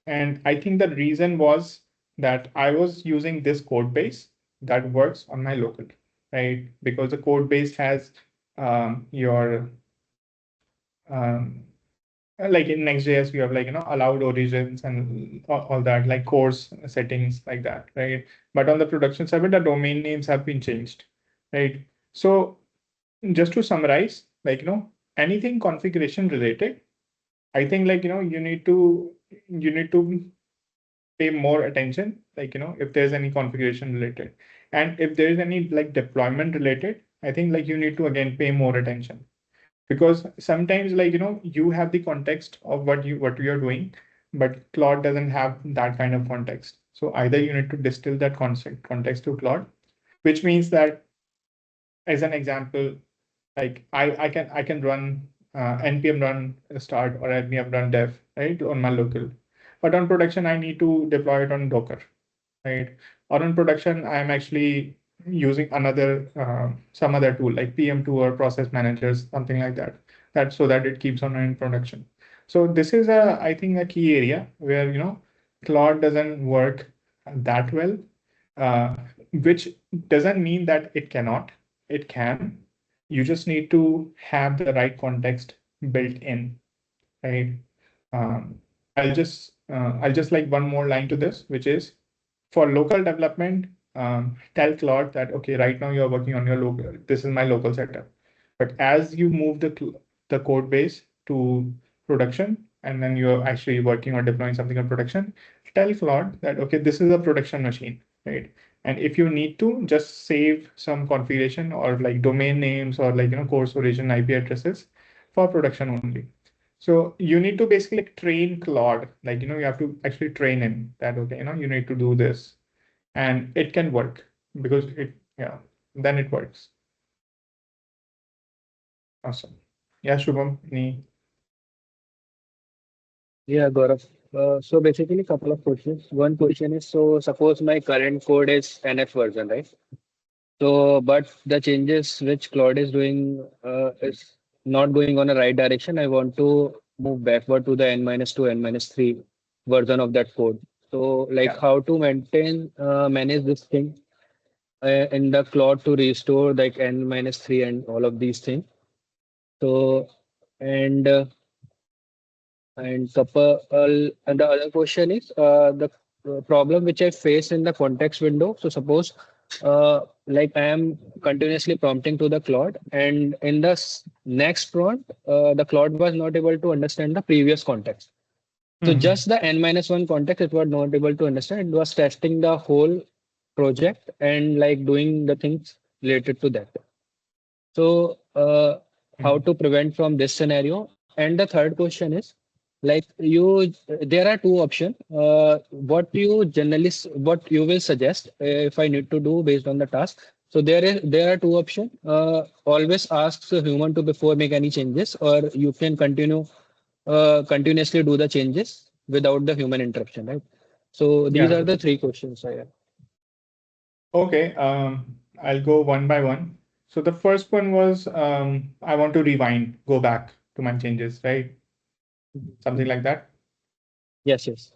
And I think the reason was that I was using this code base that works on my local, right? Because the code base has your um, like in Next.js, you have like allowed origins and all that, like course settings like that, right? But on the production server, the domain names have been changed, right? So just to summarize, like anything configuration related, I think like you need to pay more attention, like, if there's any configuration related. And if there is any like deployment related, I think like you need to again pay more attention. Because sometimes like, you have the context of what you are doing, but Claude doesn't have that kind of context. So either you need to distill that context to Claude, which means that, as an example, like I can run npm run start or npm run dev, right, on my local, but on production I need to deploy it on Docker, right? Or on production I'm actually using another some other tool like PM2 or process managers, something like that, so that it keeps on in production. So this is I think a key area where Claude doesn't work that well, uh, which doesn't mean that it cannot. It can. You just need to have the right context built in, right? Um, I'll just like one more line to this, which is for local development, tell Claude that, okay, right now you're working on your local, this is my local setup. But as you move the code base to production, and then you're actually working or deploying something on production, tell Claude that, okay, this is a production machine, right? And if you need to, just save some configuration or like domain names or like, course origin IP addresses for production only. So you need to basically train Claude, like, you have to actually train him that, okay, you need to do this, and it can work because then it works. Awesome. Yeah, Shubham, Yeah, Gaurav. So basically, a couple of questions. One question is, so suppose my current code is NF version, right? So, but the changes which Claude is doing is not going on a right direction. I want to move backward to the N minus 2, N minus 3 version of that code. So, like yeah. how to manage this thing in the Claude to restore like N minus 3 and all of these things. So, and and the other question is the problem which I face in the context window. So suppose like I am continuously prompting to the Claude, and in the next prompt, the Claude was not able to understand the previous context. So Mhm. just the n minus one context, it was not able to understand. It was testing the whole project and like doing the things related to that. So, how Mhm. to prevent from this scenario? And the third question is, like you, there are two options. What you will suggest if I need to do based on the task. So there are two options. Always ask the human to before make any changes, or you can continuously do the changes without the human interruption, right? So these Yeah. are the three questions I have. Okay. I'll go one by one. So the first one was I want to rewind, go back to my changes, right? Something like that. Yes, yes.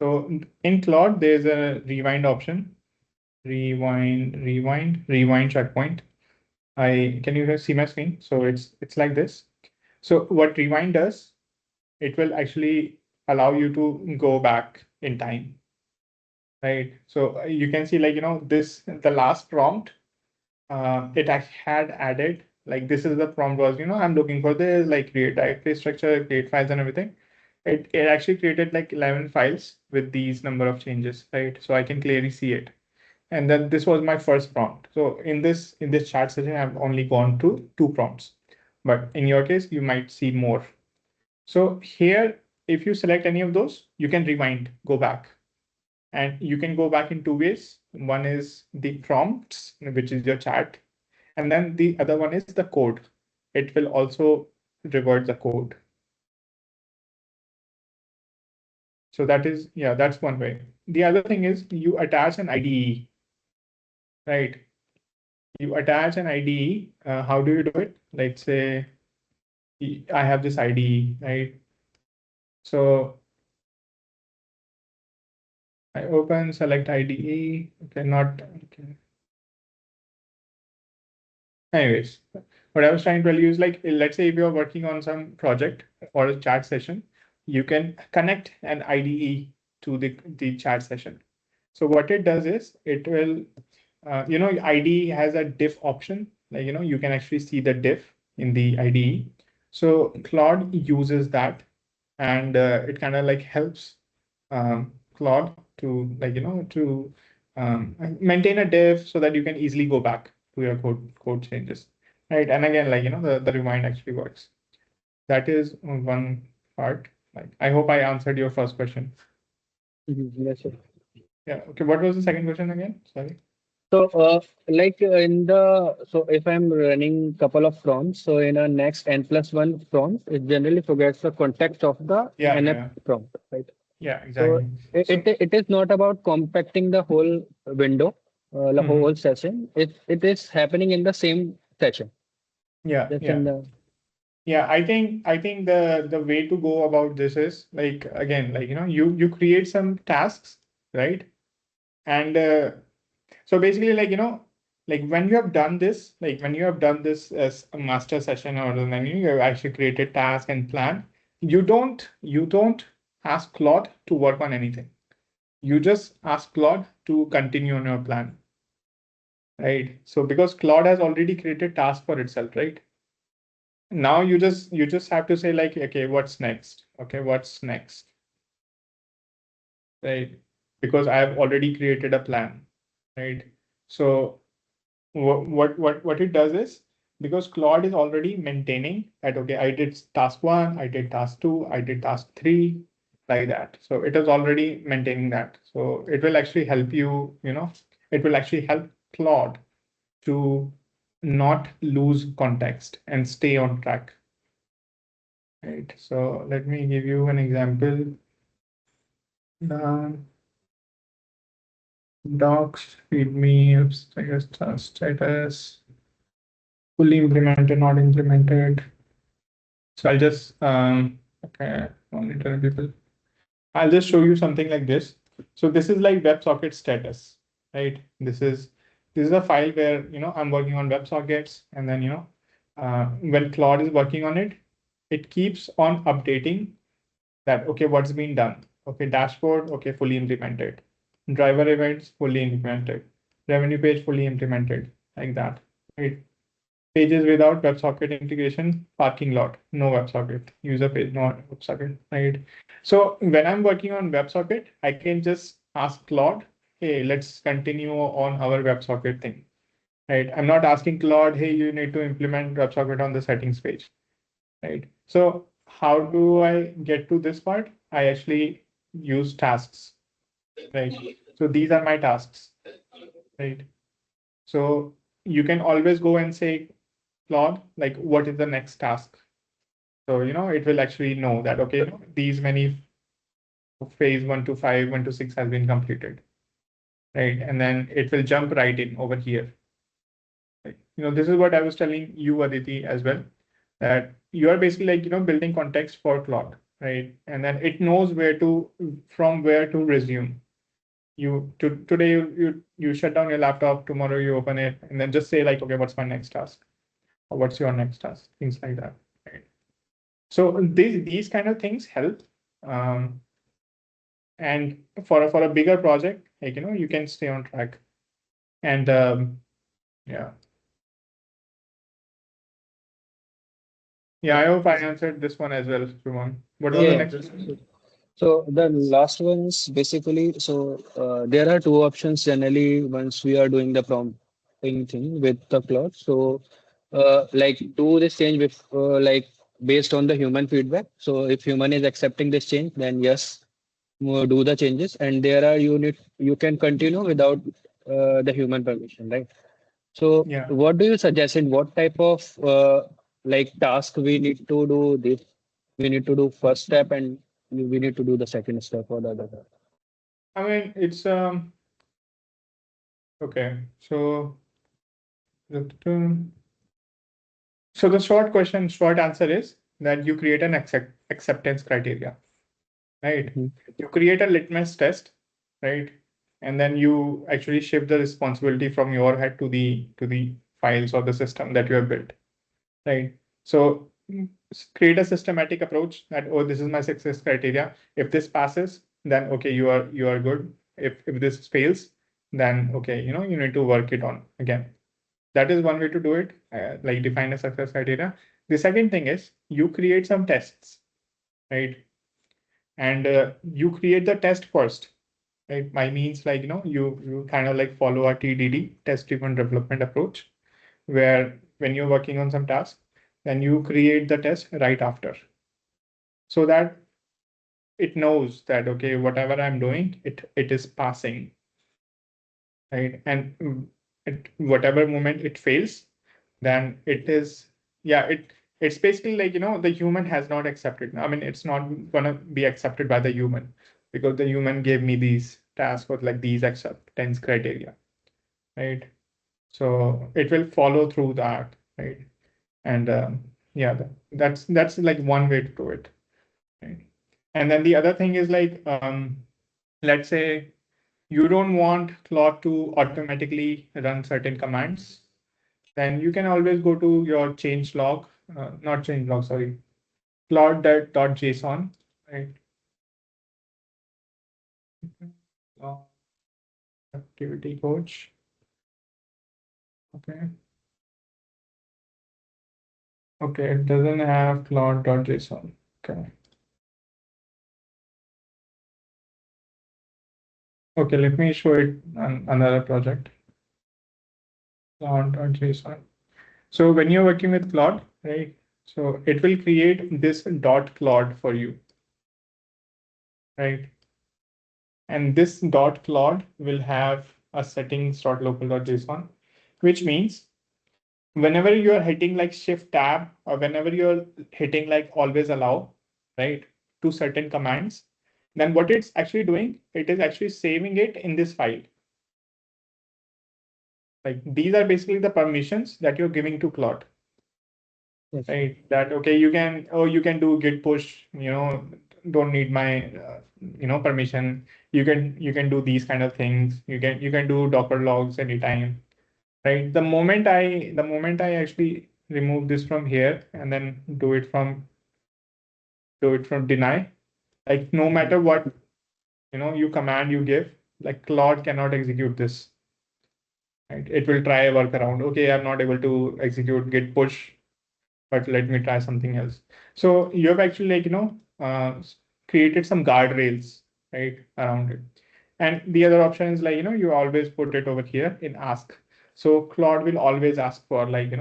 So in Claude, there's a rewind option. Rewind checkpoint. Can you guys see my screen? So it's like this. So what rewind does, it will actually allow you to go back in time, right? So you can see like, the last prompt, it had added, like this is the prompt was, I'm looking for this, like create directory structure, create files and everything. It actually created like 11 files with these number of changes, right? So I can clearly see it. And then this was my first prompt. So in this chat session, I've only gone to 2 prompts, but in your case, you might see more. So here, if you select any of those, you can rewind, go back. And you can go back in 2 ways. One is the prompts, which is your chat. And then the other one is the code. It will also revert the code. So that's one way. The other thing is you attach an IDE, right? You attach an IDE. How do you do it? Let's say I have this IDE, right? So I open, select IDE. Okay, not okay. Anyways, what I was trying to tell you is like, let's say if you're working on some project or a chat session, you can connect an IDE to the chat session. So what it does is it will, IDE has a diff option. Like, you can actually see the diff in the IDE. So Claude uses that, and it kind of like helps Claude to maintain a diff so that you can easily go back to your code changes, right? And again, the rewind actually works. That is one part. Like, I hope I answered your first question. Yes, sir. Yeah. Okay. What was the second question again? Sorry. So, so if I'm running couple of prompts, so in a next n+1 prompt, it generally forgets the context of the Yeah. nf Yeah. prompt, right? Yeah. So Exactly. it is not about compacting the whole window, the Mhm. whole session. It is happening in the same session. Yeah. Just Yeah. in the Yeah, I think the way to go about this is like, again, you create some tasks, right? And so basically, like when you have done this, as a master session, or then you have actually created task and plan, you don't ask Claude to work on anything. You just ask Claude to continue on your plan, right? So because Claude has already created task for itself, right? Now you just have to say like, okay, what's next? Okay, what's next? Right? Because I have already created a plan, right? So what it does is, because Claude is already maintaining that, okay, I did task 1, I did task 2, I did task 3, like that. So it is already maintaining that. So it will actually help it will actually help Claude to not lose context and stay on track. Right. So let me give you an example. The docs, readme, status, fully implemented, not implemented. So I'll just okay, monitor people. I'll just show you something like this. So this is like WebSocket status, right? This is a file where I'm working on WebSockets, and then when Claude is working on it, it keeps on updating that, okay, what's been done? Okay, dashboard, okay, fully implemented. Driver events, fully implemented. Revenue page, fully implemented, like that, right? Pages without WebSocket integration, parking lot, no WebSocket. User page, no WebSocket, right? So when I'm working on WebSocket, I can just ask Claude, hey, let's continue on our WebSocket thing, right? I'm not asking Claude, hey, you need to implement WebSocket on the settings page, right? So how do I get to this part? I actually use tasks, right? So these are my tasks, right? So you can always go and say, Claude, like, what is the next task? So, it will actually know that, okay, these many phase 1 to 5, 1 to 6 has been completed, right? And then it will jump right in over here. Right? This is what I was telling you, Aditi, as well, that you are basically like, building context for Claude, right? And then it knows from where to resume. Today you shut down your laptop, tomorrow you open it, and then just say like, okay, what's my next task? Or what's your next task? Things like that, right? So these kind of things help. And for a bigger project, like, you can stay on track. And yeah. Yeah, I hope I answered this one as well, Shubham. What was the yeah. next one? So the last ones basically, so there are two options generally once we are doing the prompting thing with the Claude. So like do this change with like based on the human feedback. So if human is accepting this change, then yes, do the changes. And there are you can continue without the human permission, right? So Yeah. what do you suggest in what type of like task we need to do this? We need to do first step and we need to do the second step or the other. I mean, it's okay. So the short answer is that you create an acceptance criteria, right? Mhm. You create a litmus test, right? And then you actually shift the responsibility from your head to the files or the system that you have built, right? So create a systematic approach that, oh, this is my success criteria. If this passes, then okay, you are good. If this fails, then okay, you need to work it on again. That is one way to do it, like define a success criteria. The second thing is you create some tests, right? And you create the test first. right? By means like, you kind of like follow a TDD, test-driven development approach, where when you're working on some task, then you create the test right after, so that it knows that, okay, whatever I'm doing, it is passing, right? And at whatever moment it fails, then it is, yeah, it's basically like, the human has not accepted. I mean, it's not gonna be accepted by the human, because the human gave me these tasks with like these acceptance criteria, right? So it will follow through that, right? And yeah, that's like one way to do it, right? And then the other thing is like, let's say you don't want Claude to automatically run certain commands, then you can always go to your change log, not change log, sorry, Claude.json, right? Uh, Activity coach. Okay. Okay, it doesn't have Claude.json. Okay. Okay, let me show it on another project. Claude.json. So when you're working with Claude, right? So it will create this dot Claude for you, right? And this dot Claude will have a settings.local.json, which means whenever you are hitting like shift tab, or whenever you're hitting like always allow, right, to certain commands, then what it's actually doing, it is actually saving it in this file. Like these are basically the permissions that you're giving to Claude. Yes. Right, that okay, you can do git push, don't need my permission. You can do these kind of things. You can do Docker logs anytime, right? The moment I actually remove this from here and then do it from deny, like no matter what you command you give, like Claude cannot execute this, right? It will try a workaround. Okay, I'm not able to execute git push, but let me try something else. So you have actually like, created some guardrails, right, around it. And the other option is like, you always put it over here in ask. So Claude will always ask for like,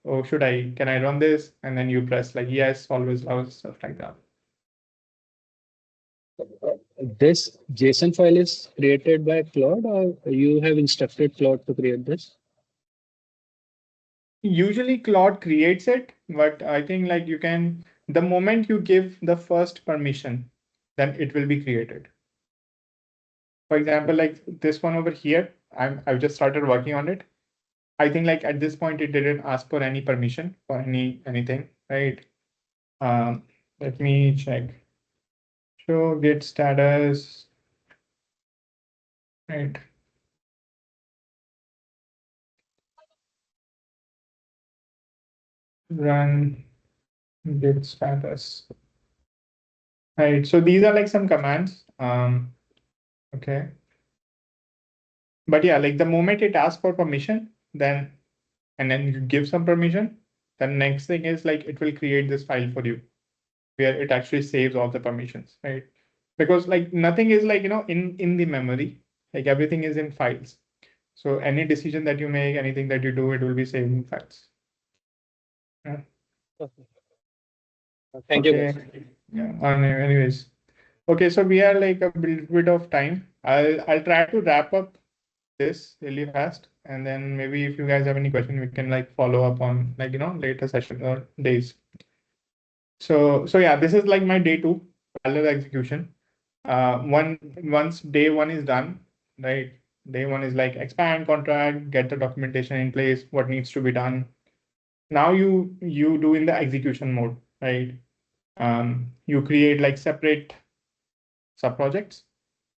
oh, can I run this? And then you press like, yes, always allows, stuff like that. This JSON file is created by Claude, or you have instructed Claude to create this? Usually Claude creates it, but I think like the moment you give the first permission, then it will be created. For example, like this one over here, I've just started working on it. I think like at this point it didn't ask for any permission for anything, right? Let me check. Show git status, right? Run git status. Right. So these are like some commands. Okay. But yeah, like the moment it asks for permission, then and then you give some permission, the next thing is like it will create this file for you where it actually saves all the permissions, right? Because like nothing is like, in the memory, like everything is in files. So any decision that you make, anything that you do, it will be saved in files. Yeah. Okay. Thank you, guys. Okay. Yeah. Anyways, okay. So we are like a bit of time. I'll try to wrap up this really fast, and then maybe if you guys have any question, we can like follow up on like later session or days. So yeah, this is like my day 2 parallel execution. Once day 1 is done, right? Day 1 is like expand contract, get the documentation in place, what needs to be done. Now you do in the execution mode, right? You create like separate sub projects,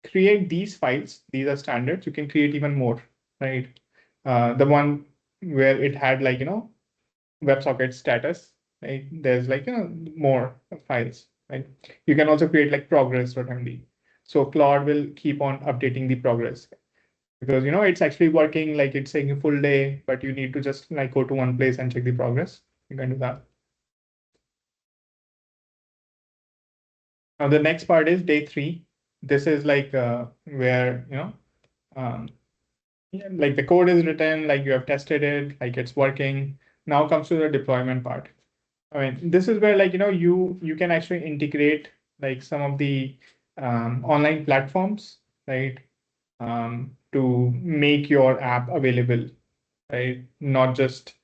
create these files. These are standards. You can create even more, right? The one where it had like WebSocket status, right? There's like more files, right? You can also create like progress.md. So Claude will keep on updating the progress, because it's actually working, like it's saying a full day, but you need to just like go to one place and check the progress. You can do that. Now the next part is day 3. this is like where, like the code is written, like you have tested it, like it's working. Now comes to the deployment part. I mean, this is where like, you can actually integrate like some of the online platforms, right? To make your app available, right? Not just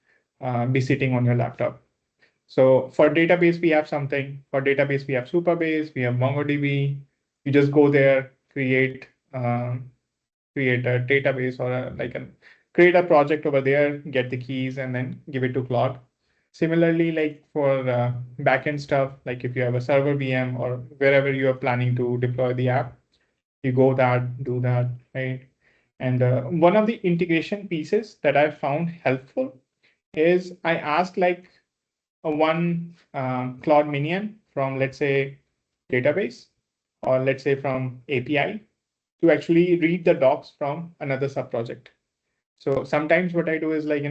be sitting on your laptop. So for database, we have something. For database, we have Supabase, we have MongoDB. You just go there, create a database or create a project over there, get the keys, and then give it to Claude. Similarly, like for backend stuff, like if you have a server VM or wherever you are planning to deploy the app, you go do that, right? And one of the integration pieces that I found helpful is I asked like one Claude minion from, let's say, database, or let's say from API, to actually read the docs from another subproject. So sometimes what I do is like,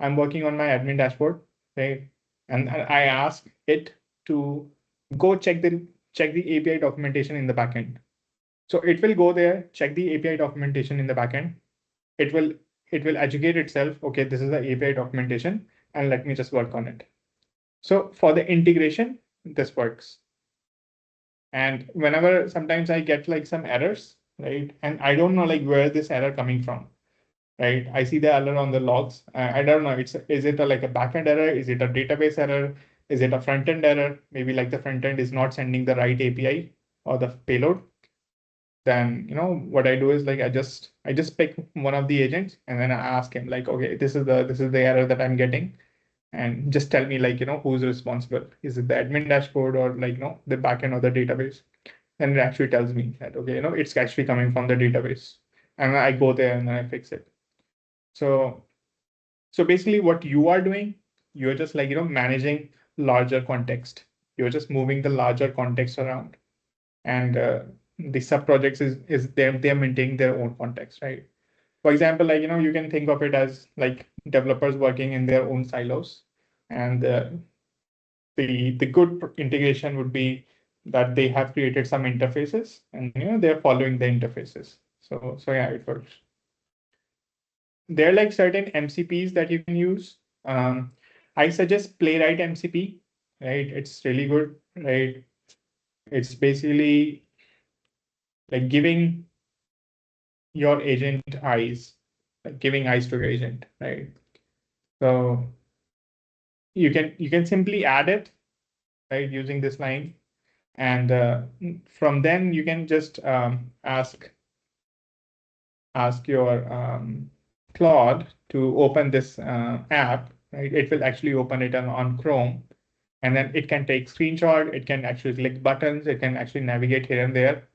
I'm working on my admin dashboard, right? And I ask it to go check the API documentation in the backend. So it will go there, check the API documentation in the backend. It will educate itself. Okay, this is the API documentation, and let me just work on it. So for the integration, this works. And whenever sometimes I get like some errors, right? And I don't know like where this error coming from, right? I see the error on the logs. I don't know. Is it like a backend error? Is it a database error? Is it a front end error? Maybe like the front end is not sending the right API or the payload. Then what I do is like I just pick one of the agents and then I ask him like, okay, this is the error that I'm getting, and just tell me like who's responsible. Is it the admin dashboard or like the backend or the database? And it actually tells me that okay, it's actually coming from the database, and I go there and then I fix it. So basically what you are doing, you're just like managing larger context. You're just moving the larger context around, and the sub projects is they're maintaining their own context, right? For example, like you can think of it as like developers working in their own silos, and the good integration would be that they have created some interfaces, and they're following the interfaces. So yeah, it works. There are like certain MCPs that you can use. I suggest Playwright MCP, right? It's really good, right? It's basically like giving your agent eyes, like giving eyes to your agent, right? So you can simply add it, right, using this line, and from then you can just ask your Claude to open this app, right? It will actually open it on Chrome, and then it can take screenshot. It can actually click buttons. It can actually navigate here and there.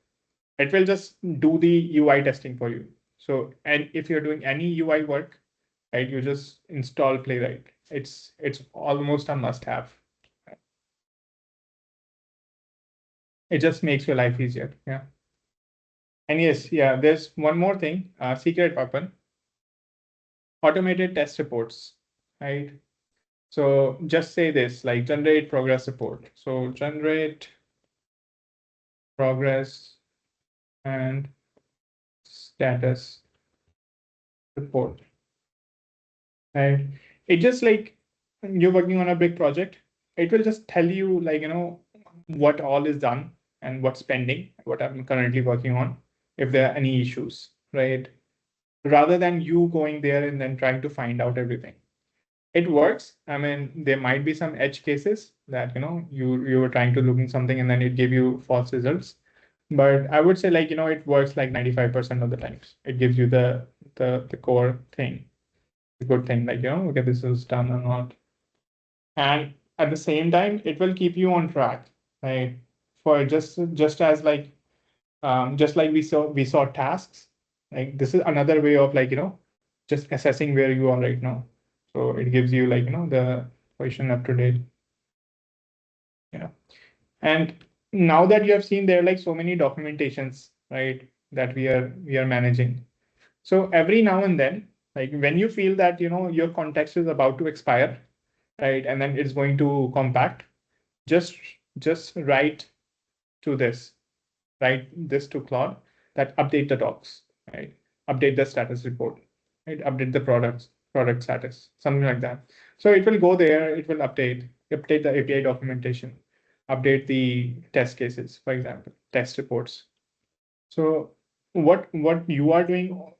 It will just do the UI testing for you. So, and if you're doing any UI work, right, you just install Playwright. It's almost a must-have. It just makes your life easier. Yeah. And yes, yeah, there's one more thing, secret weapon, automated test reports, right? So just say this, like generate progress report. So generate progress and status report, right? It just like you're working on a big project, it will just tell you like, what all is done and what's pending, what I'm currently working on, if there are any issues, right? Rather than you going there and then trying to find out everything. It works. I mean, there might be some edge cases that, you were trying to look in something and then it gave you false results. But I would say like, it works like 95% of the times. It gives you the core thing, the good thing, like, okay, this is done or not. And at the same time, it will keep you on track, right? For just as like, just like we saw tasks, like this is another way of like, just assessing where you are right now. So it gives you like, the position up to date. Yeah. And now that you have seen, there are like so many documentations, right, that we are managing. So every now and then, like when you feel that, your context is about to expire, right, and then it's going to compact, just write to this. write this to Claude, that update the docs, right? Update the status report, right? Update the product status, something like that. So it will go there, it will update the API documentation, update the test cases, for example, test reports. So what you are doing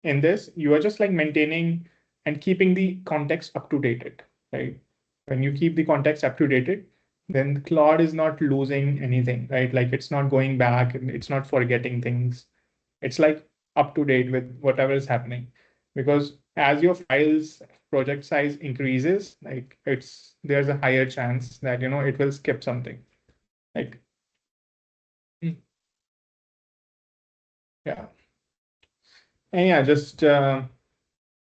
in this, you are just like maintaining and keeping the context up to date, right? When you keep the context up to date, then Claude is not losing anything, right? Like it's not going back and it's not forgetting things. It's like up to date with whatever is happening. Because as your files project size increases, like there's a higher chance that it will skip something. Like yeah. And yeah, just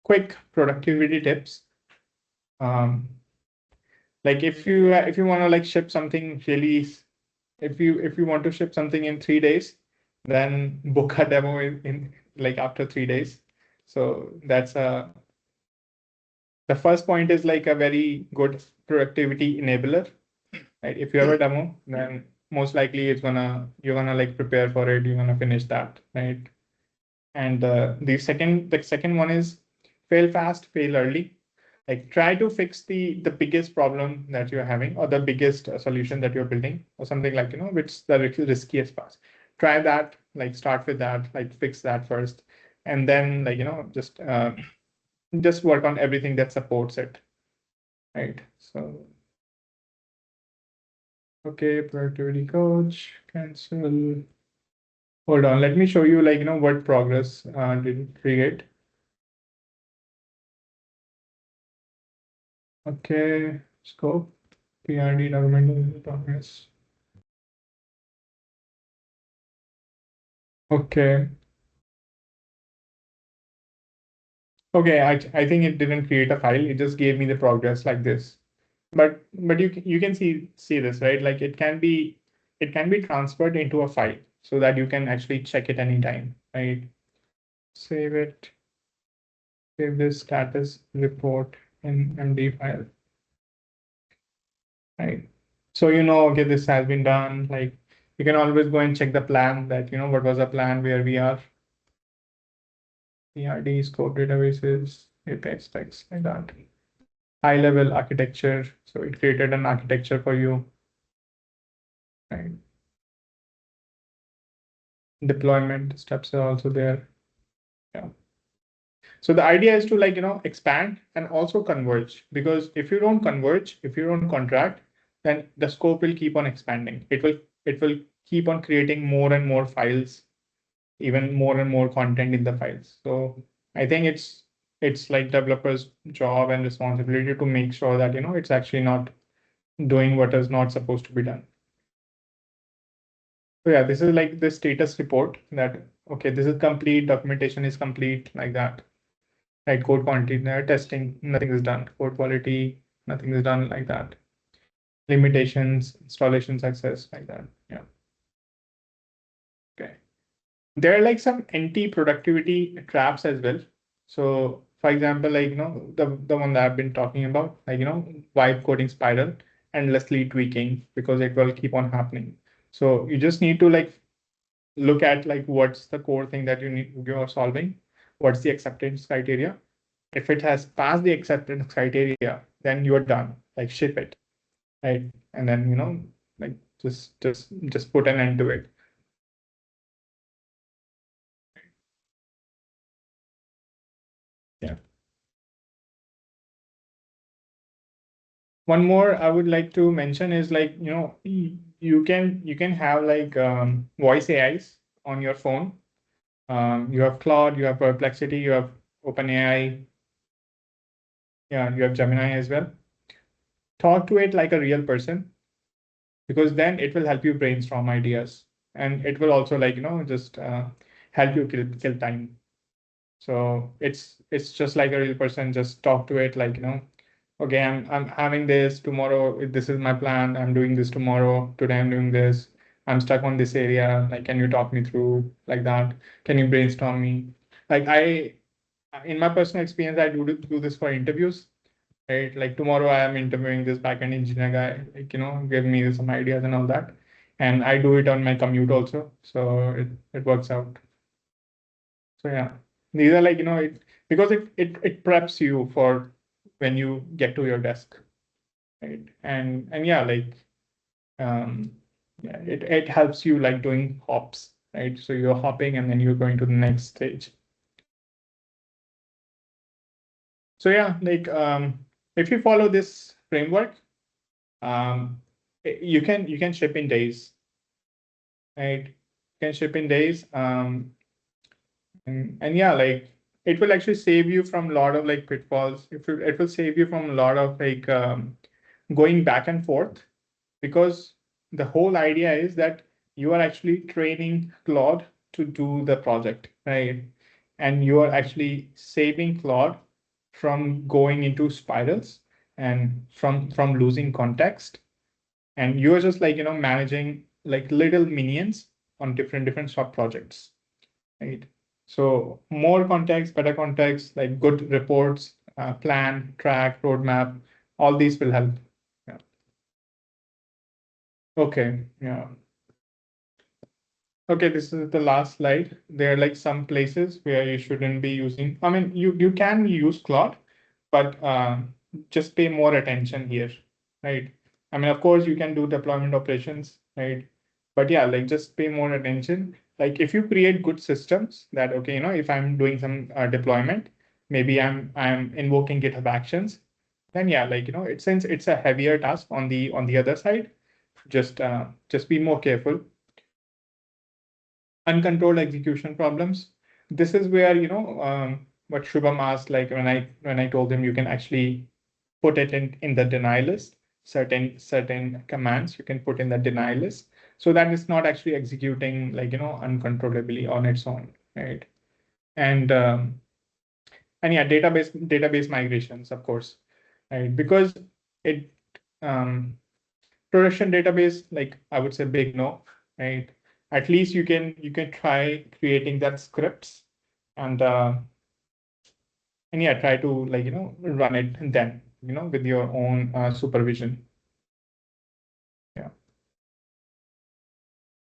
quick productivity tips. Like if you want to like ship something really, if you want to ship something in 3 days, then book a demo in like after 3 days. So that's the first point is like a very good productivity enabler, right? If you have a demo, then most likely you're gonna like prepare for it. You're gonna finish that, right? And the second one is fail fast, fail early. Like try to fix the biggest problem that you're having, or the biggest solution that you're building, or something like which the riskiest part. Try that, like start with that, like fix that first, and then like just work on everything that supports it, right? So okay, productivity coach, cancel. Hold on, let me show you like what progress did it create. Okay, scope, PRD document progress. Okay. Okay, I think it didn't create a file. It just gave me the progress like this. But you can see this, right? Like it can be transferred into a file so that you can actually check it anytime, right? Save it. Save this status report in MD file, right? So okay, this has been done. Like you can always go and check the plan that what was the plan, where we are. PRD, scope databases, API specs, like that. High level architecture. So it created an architecture for you, right? Deployment steps are also there. Yeah. So the idea is to like, expand and also converge, because if you don't converge, if you don't contract, then the scope will keep on expanding. It will keep on creating more and more files, even more and more content in the files. So I think it's like developers' job and responsibility to make sure that it's actually not doing what is not supposed to be done. So yeah, this is like the status report that okay, this is complete, documentation is complete, like that. Right, code quantity, testing, nothing is done. Code quality, nothing is done, like that. Limitations, installation success, like that. Yeah. Okay. There are like some anti-productivity traps as well. So for example, like the one that I've been talking about, like vibe coding spiral, endlessly tweaking, because it will keep on happening. So you just need to like look at like what's the core thing that you're solving, what's the acceptance criteria. If it has passed the acceptance criteria, then you're done. Like ship it, right? And then like just put an end to it. Yeah. One more I would like to mention is like you can have like voice AIs on your phone. You have Claude, you have Perplexity, you have OpenAI. Yeah, you have Gemini as well. Talk to it like a real person, because then it will help you brainstorm ideas, and it will also like just help you kill time. So it's just like a real person. Just talk to it like okay, I'm having this tomorrow, this is my plan, I'm doing this tomorrow, today I'm doing this, I'm stuck on this area, like can you talk me through, like that, can you brainstorm me. Like in my personal experience, I do this for interviews, right? Like tomorrow I am interviewing this backend engineer guy, like give me some ideas and all that. and I do it on my commute also, so it works out. So yeah, these are like, because it preps you for when you get to your desk, right? And yeah, like yeah, it helps you like doing hops, right? So you're hopping and then you're going to the next stage. So yeah, like if you follow this framework, you can ship in days, right? You can ship in days. And yeah, like it will actually save you from a lot of like pitfalls. It will save you from a lot of like going back and forth, because the whole idea is that you are actually training Claude to do the project, right? And you are actually saving Claude from going into spirals and from losing context. And you are just like, managing like little minions on different sub projects, right? So more context, better context, like good reports, plan, track, roadmap, all these will help. Yeah. Okay. Yeah. Okay, this is the last slide. There are like some places where you shouldn't be using. I mean, you can use Claude, but just pay more attention here, right? I mean, of course, you can do deployment operations, right? But yeah, like just pay more attention. Like if you create good systems that, okay, if I'm doing some deployment, maybe I'm invoking GitHub Actions, then yeah, like since it's a heavier task on the other side, just be more careful. Uncontrolled execution problems. This is where what Shubham asked, like when I told him you can actually put it in the deny list. Certain commands you can put in the deny list, so that it's not actually executing like uncontrollably on its own, right? And and yeah, database migrations, of course, right? Because it production database, like I would say big no, right? At least you can try creating that scripts and yeah, try to like run it and then with your own supervision. Yeah.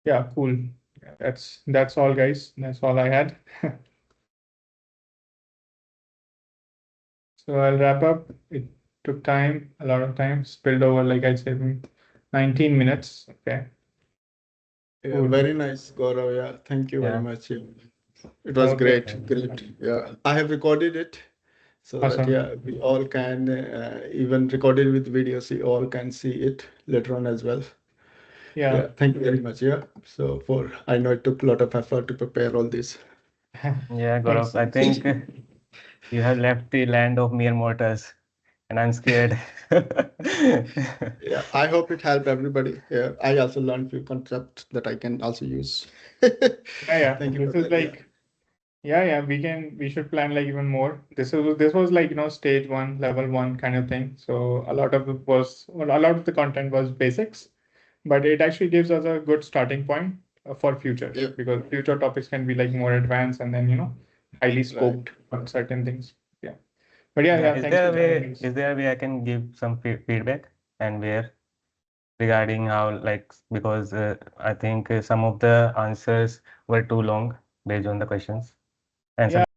Yeah, cool. Yeah, that's all, guys. That's all I had. So I'll wrap up. It took time, a lot of time, spilled over, like I said, 19 minutes. Okay. Yeah, Cool. very nice, Gaurav. Yeah, thank you very Yeah. much. Yeah. It was Okay. great. Yeah, I have recorded it so that Awesome. yeah, we all can even recorded with videos. You all can see it later on as well. Yeah. Yeah, thank you very much. Yeah, so for I know it took a lot of effort to prepare all this. Yeah, Thanks. Gaurav, I think you have left the land of mere mortals, and I'm scared. Yeah, I hope it helped everybody. Yeah, I also learned few concepts that I can also use. Yeah. Thank you This for is that. Yeah. like, yeah, we should plan like even more. This was like, stage one, level one kind of thing. So a lot of the content was basics, but it actually gives us a good starting point for future, Yeah, because future topics can be like more advanced and then, highly right. scoped on certain things. Yeah. But yeah, Yeah, thanks for joining us. is there a way I can give some feedback and where regarding how because I think some of the answers were too long based on the questions and Yeah.